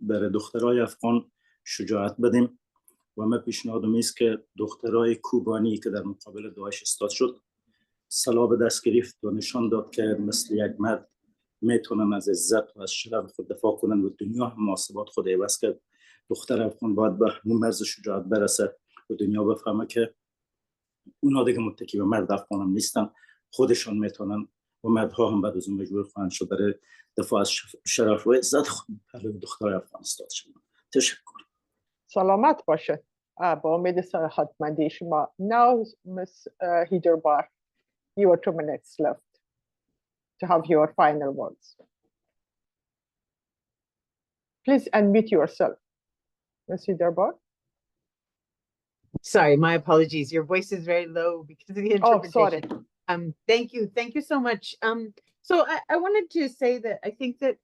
برای دخترای افغان شجاعت بدیم و من پیشنهادم است که دخترای کوبانی که در مقابل داعش استاد شد سلاح به دست گرفت و نشان داد که مثل یک مرد میتونن از عزت و از شرف خود دفاع کنن و دنیا هم محاسبات خود عوض کرد. دختر افغان باید به اون مرز شجاعت برسه و دنیا بفهمه که اونا دیگه متکی به مرد افغان هم نیستن، خودشان میتونن و مردها هم بعد از اون مجبور خواهند شد برای دفاع از شرف و عزت خود برای دختر افغان استاد شدن. تشکر. سلامت باشه. با امید صحتمندی شما. Now, Ms. Hiderbar, you have 2 minutes left to have your final words. Please unmute yourself, Ms. Hiderbar. Sorry, my apologies. Your voice is very low because of the interpretation. Oh, sorry. Thank you so much. So I wanted to say that I think that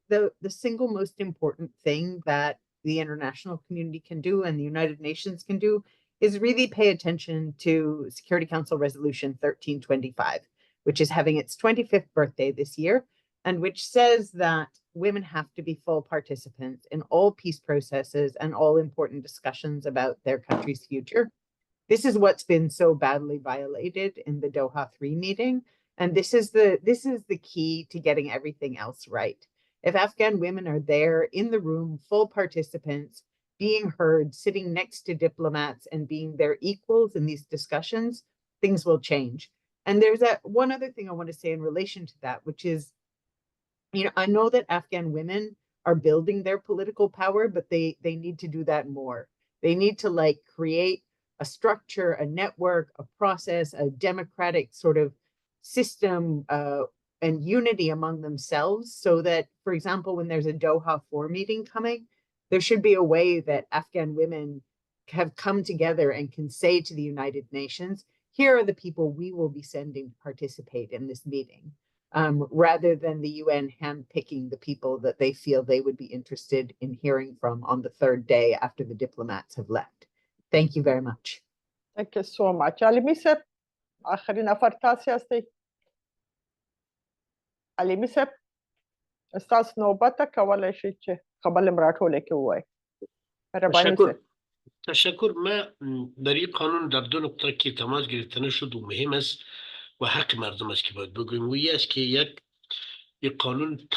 the single most important thing that the international community can do and the United Nations can do is really pay attention to Security Council Resolution 1325, which is having its 25th birthday this year, and which says that women have to be full participants in all peace processes and all important discussions about their country's future. This is what's been so badly violated in the Doha 3 meeting, and this is the key to getting everything else right. If Afghan women are there in the room, full participants, being heard, sitting next to diplomats and being their equals in these discussions, things will change. And there's one other thing I want to say in relation to that, which is, I know that Afghan women are building their political power, but they need to do that more. They need to create a structure, a network, a process, a democratic sort of system and unity among themselves, so that, for example, when there's a Doha 4 meeting coming, there should be a way that Afghan women have come together and can say to the United Nations, here are the people we will be sending to participate in this meeting, rather than the UN handpicking the people that they feel they would be interested in hearing from on the 3rd day after the diplomats have left. Thank you very much. Thank you so much. علیمی صاحب آخرین نفر تاسو هستی. علیمی صاحب استاس نوبت کولای شي چې خبر راټولې کې وای. تشکر. ما در این قانون در 2 نقطه که تماس گرفته نشد و مهم است و حق مردم است که باید بگویم، و است که یک قانون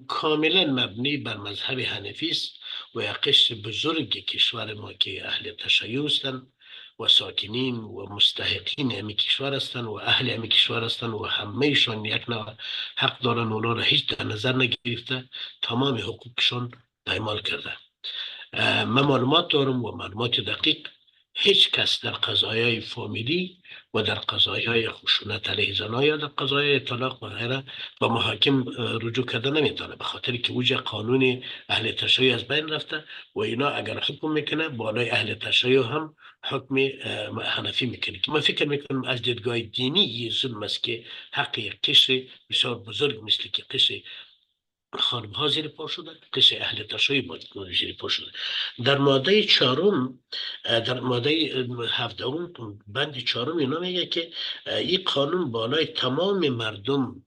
کاملا مبنی بر مذهب حنفی است و یک قشر بزرگ کشور ما که اهل تشیع هستند و ساکنین و مستحقین همین کشور هستند و اهل همین کشور هستند و همهشان یک نوع حق دارن، اونا را هیچ در نظر نگرفته تمام حقوقشان پایمال کرده. من معلومات دارم و معلومات دقیق، هیچ کس در قضایای فامیلی و در قضایای خشونت علیه زنان یا در قضایای طلاق و غیره به محاکم رجوع کرده نمیتونه، به خاطر که وجه قانون اهل تشیع از بین رفته و اینا اگر حکم میکنه بالای اهل تشیع هم حکم حنفی میکنه، که من فکر میکنم از دیدگاه دینی یه ظلم است که حق قشر بسیار بزرگ مثل که قشر خانم ها زیر پا شده، قشر اهل تشیع زیر پا شده. در ماده 4 در ماده 17 بند 4 اینا میگه که این قانون بالای تمام مردم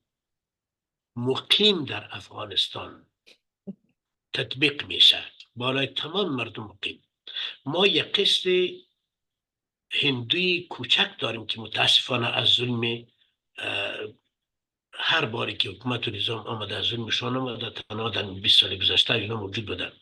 مقیم در افغانستان تطبیق میشه، بالای تمام مردم مقیم. ما یک قشر هندوی کوچک داریم که متاسفانه از ظلم هر باری که حکومت و نظام آمده از ظلمشان آمده، تنها در 20 سال گذشته اینا موجود بودن.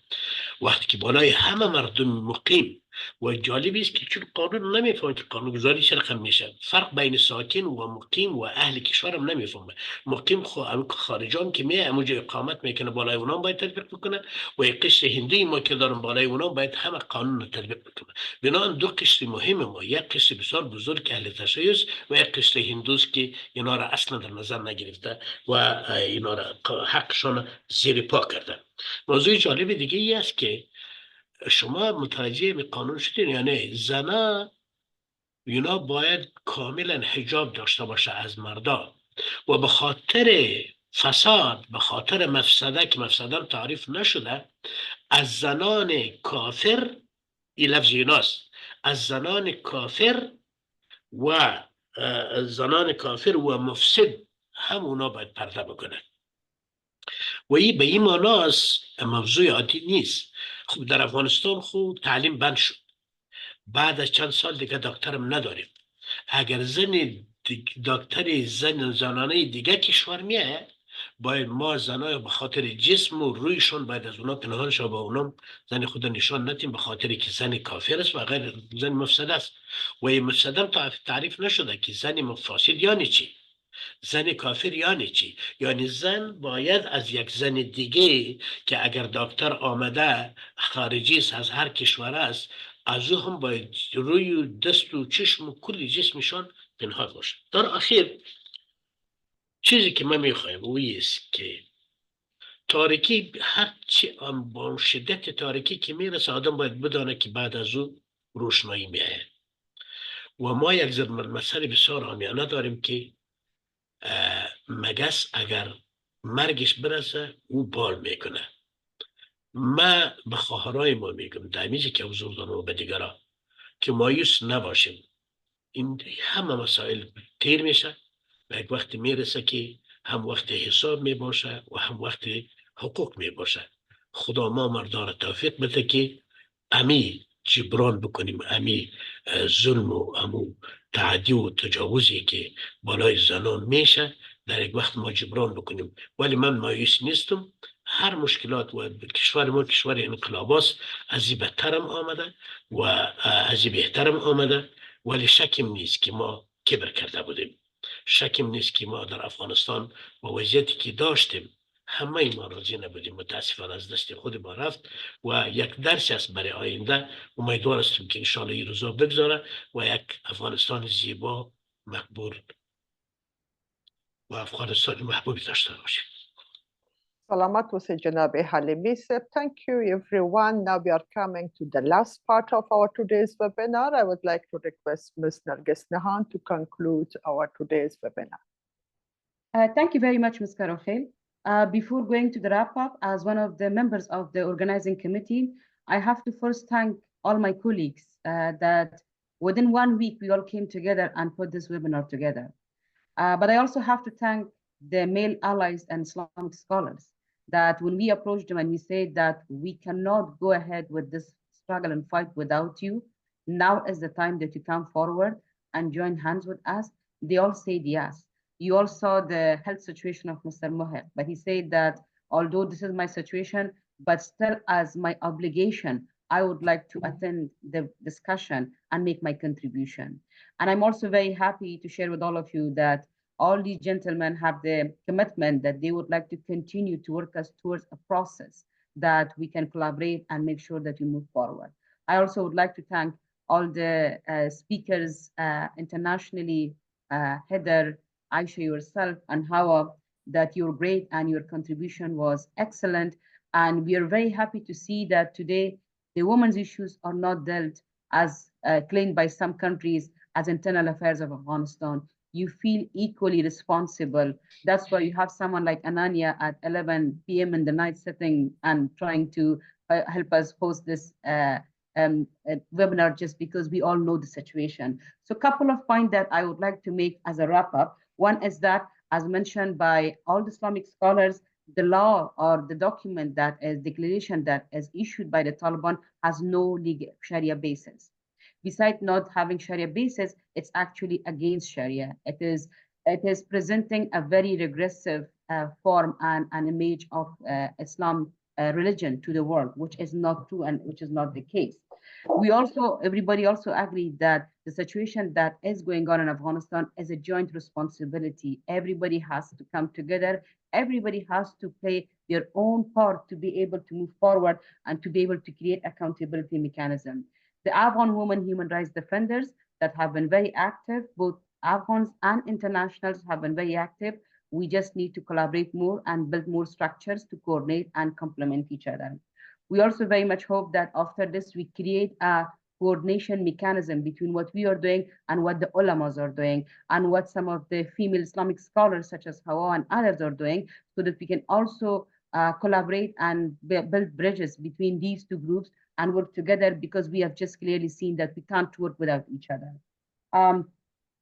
وقتی که بالای همه مردم مقیم و جالب است که چون قانون نمیفهمه که قانون گذاری چه رقم میشه، فرق بین ساکن و مقیم و اهل کشورم نمیفهمه. مقیم خارجان که میه همونجا اقامت میکنه بالای اونام باید تطبیق بکنه و یک قشر هندی ما که دارم بالای اونام باید همه قانون رو تطبیق بکنه. بنابراین 2 قشر مهم ما، یک قشر بسیار بزرگ که اهل تشیع است و یک قشر هندوست که اینا را اصلا در نظر نگرفته و اینا را حقشان زیر پا کرده. موضوع جالب دیگه ای است که شما متوجه به قانون شدین، یعنی زنها اینا باید کاملا حجاب داشته باشه از مردا و به خاطر فساد، به خاطر مفسده که مفسده تعریف نشده، از زنان کافر، این لفظ ایناست، از زنان کافر و مفسد هم اونا باید پرده بکنه. و این به این معناست موضوع عادی نیست. خب در افغانستان خود تعلیم بند شد، بعد از چند سال دیگه دکترم نداریم. اگر دکتر زنانه دیگه کشور میه، باید ما زنای به خاطر جسم و رویشون باید از اونا پنهان شو، با اونا زن خود نشان ندیم، به خاطر که زن کافر است و غیر زن مفسد است. و این مفسد تعریف نشده که زن فاسد یعنی چی، زن کافر یعنی چی. یعنی زن باید از یک زن دیگه که اگر دکتر آمده خارجی است از هر کشور است، از او هم باید روی و دست و چشم و کل جسمشان پنهان باشه. در آخر چیزی که من میخوایم اوی است که تاریکی هر چی با شدت تاریکی که میرسه آدم باید بدانه که بعد از او روشنایی میه. و ما یک مسئله بسیار عامیانه داریم که مگس اگر مرگش برسه او بال میکنه. ما به خواهرای ما میگم دمیزی که حضور دارم و به دیگرها که مایوس نباشیم. این همه مسائل تیر میشه و یک وقت میرسه که هم وقت حساب میباشه و هم وقت حقوق میباشه. خدا ما مردان را توفیق بده که امی جبران بکنیم امی ظلم و امو تعدی و تجاوزی که بالای زنان میشه در یک وقت ما جبران بکنیم. ولی من مایوس نیستم. هر مشکلات و کشور ما کشور انقلاب است، از این بدترم آمده و از این بهترم آمده. ولی شکم نیست که ما کبر کرده بودیم، شکم نیست که ما در افغانستان با وضعیتی که داشتیم همه ما راضی نبودیم. متاسفانه از دست خود ما رفت و یک درس است برای آینده. امیدوار هستیم که انشاءالله این روزا بگذاره و یک افغانستان زیبا مقبول و افغانستان محبوبی داشته باشیم. Salamat was Janabe Halimi. Thank you, everyone. Now we are coming to the last part of our today's webinar. I would like to request Ms. Nargis Nahan to conclude our today's webinar. Thank you very much, Ms. Karokhel. Before going to the wrap-up, as one of the members of the organizing committee, I have to first thank all my colleagues that within 1 week, we all came together and put this webinar together. But I also have to thank the male allies and Islamic scholars that when we approached them and we said that we cannot go ahead with this struggle and fight without you, now is the time that you come forward and join hands with us. They all said yes. You all saw the health situation of Mr. Moher, but he said that although this is my situation, but still as my obligation, I would like to attend the discussion and make my contribution. And I'm also very happy to share with all of you that all these gentlemen have the commitment that they would like to continue to work us towards a process that we can collaborate and make sure that we move forward. I also would like to thank all the speakers internationally, Heather, Aisha, yourself, and Hawa, that you're great and your contribution was excellent. And we are very happy to see that today the women's issues are not dealt as claimed by some countries as internal affairs of Afghanistan. You feel equally responsible. That's why you have someone like Ananya at 11 p.m. in the night sitting and trying to help us host this webinar, just because we all know the situation. So a couple of points that I would like to make as a wrap up. One is that, as mentioned by all the Islamic scholars, the law or the document that is declaration that is issued by the Taliban has no legal Sharia basis. Besides not having Sharia basis, it's actually against Sharia. It is presenting a very regressive form and an image of Islam religion to the world, which is not true and which is not the case. Everybody also agreed that the situation that is going on in Afghanistan is a joint responsibility. Everybody has to come together. Everybody has to play their own part to be able to move forward and to be able to create accountability mechanism. The Afghan women human rights defenders that have been very active, both Afghans and internationals have been very active. We just need to collaborate more and build more structures to coordinate and complement each other. We also very much hope that after this, we create a coordination mechanism between what we are doing and what the ulamas are doing and what some of the female Islamic scholars such as Hawa and others are doing, so that we can also collaborate and build bridges between these two groups and work together, because we have just clearly seen that we can't work without each other.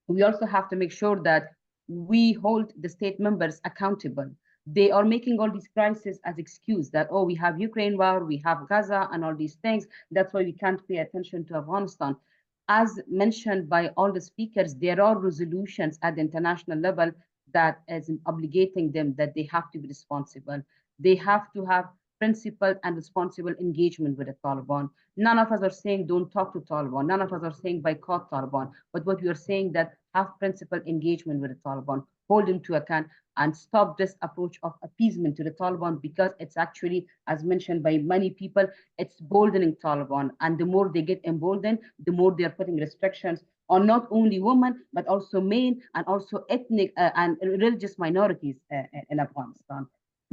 We also have to make sure that we hold the state members accountable. They are making all these crises as excuse that, oh, we have Ukraine war, we have Gaza and all these things. That's why we can't pay attention to Afghanistan. As mentioned by all the speakers, there are resolutions at the international level that is obligating them that they have to be responsible. They have to have principled and responsible engagement with the Taliban. None of us are saying don't talk to Taliban. None of us are saying boycott Taliban. But what we are saying that have principled engagement with the Taliban, hold them to account, and stop this approach of appeasement to the Taliban, because it's actually, as mentioned by many people, it's boldening Taliban. And the more they get emboldened, the more they're putting restrictions on not only women, but also men and also ethnic and religious minorities in Afghanistan.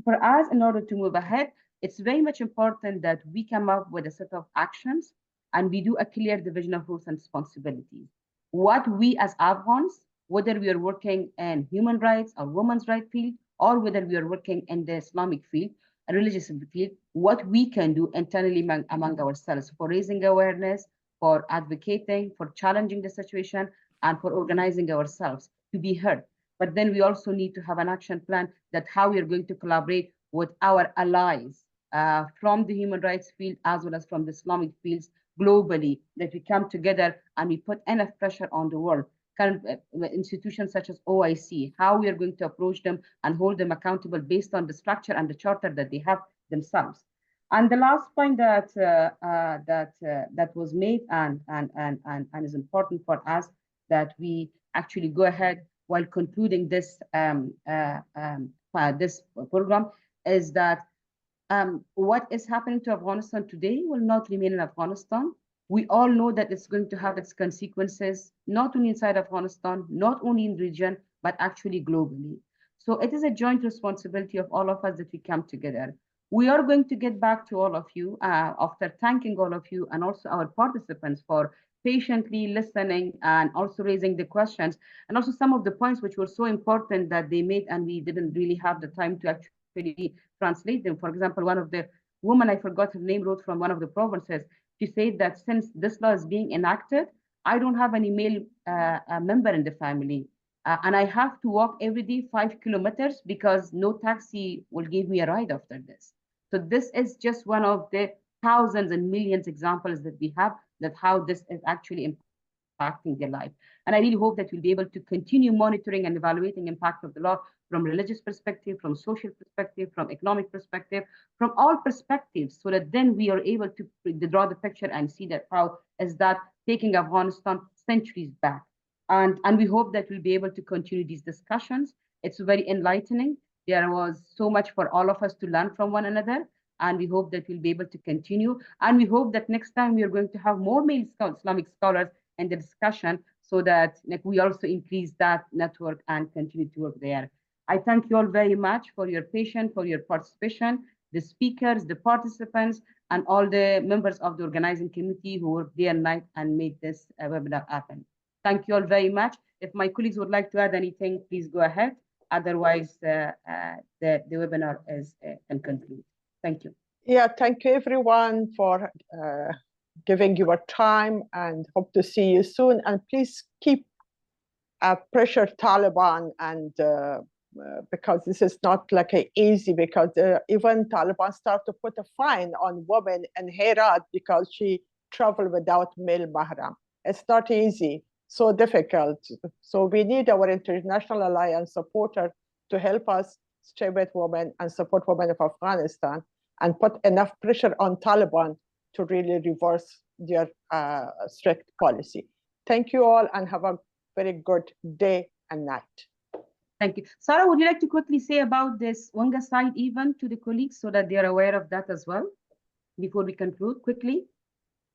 For us, in order to move ahead, it's very much important that we come up with a set of actions and we do a clear division of roles and responsibilities. What we as Afghans, whether we are working in human rights or women's rights field, or whether we are working in the Islamic field, a religious field, what we can do internally among ourselves for raising awareness, for advocating, for challenging the situation, and for organizing ourselves to be heard. But then we also need to have an action plan that how we are going to collaborate with our allies from the human rights field as well as from the Islamic fields globally, that we come together and we put enough pressure on the world. Institutions such as OIC, how we are going to approach them and hold them accountable based on the structure and the charter that they have themselves. And the last point that that was made and is important for us, that we actually go ahead while concluding this this program, is that what is happening to Afghanistan today will not remain in Afghanistan. We all know that it's going to have its consequences, not only inside Afghanistan, not only in the region, but actually globally. So it is a joint responsibility of all of us that we come together. We are going to get back to all of you after thanking all of you and also our participants for patiently listening and also raising the questions, and also some of the points which were so important that they made and we didn't really have the time to actually translate them. For example, one of the women, I forgot her name, wrote from one of the provinces. She said that since this law is being enacted, I don't have any male member in the family. And I have to walk every day 5 kilometers because no taxi will give me a ride after this. So this is just one of the thousands and millions examples that we have that how this is actually impacting their life. And I really hope that we'll be able to continue monitoring and evaluating impact of the law from religious perspective, from social perspective, from economic perspective, from all perspectives, so that then we are able to draw the picture and see that how is that taking Afghanistan centuries back. And we hope that we'll be able to continue these discussions. It's very enlightening. There was so much for all of us to learn from one another, and we hope that we'll be able to continue. And we hope that next time we are going to have more male Islamic scholars in the discussion, so that we also increase that network and continue to work there. I thank you all very much for your patience, for your participation, the speakers, the participants, and all the members of the organizing committee who worked day and night and made this webinar happen. Thank you all very much. If my colleagues would like to add anything, please go ahead. Otherwise, the webinar is can conclude. Thank you. Yeah, thank you everyone for giving your time, and hope to see you soon. And please keep pressure Taliban, and because this is not like easy, because even Taliban start to put a fine on women in Herat because she traveled without male mahram. It's not easy, so difficult. So we need our international alliance supporter to help us stay with women and support women of Afghanistan, and put enough pressure on Taliban to really reverse their strict policy. Thank you all, and have a very good day and night. Thank you. Sarah, would you like to quickly say about this Wanga side event to the colleagues so that they are aware of that as well before we conclude quickly?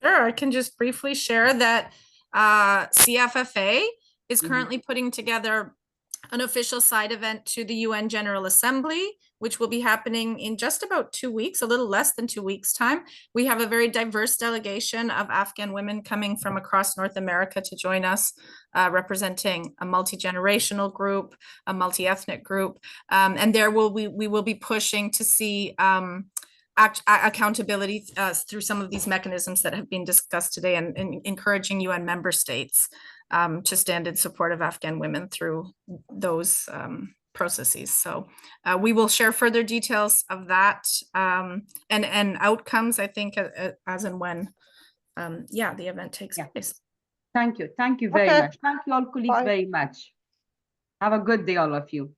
Sure, I can just briefly share that CFFA is currently putting together an official side event to the UN General Assembly, which will be happening in just about 2 weeks, a little less than 2 weeks' time. We have a very diverse delegation of Afghan women coming from across North America to join us, representing a multi-generational group, a multi-ethnic group, and there we will be pushing to see accountability through some of these mechanisms that have been discussed today, and encouraging UN member states to stand in support of Afghan women through those processes. So we will share further details of that and outcomes, I think, as and when the event takes place. Thank you. Thank you very much. Thank you all colleagues very much. Have a good day, all of you.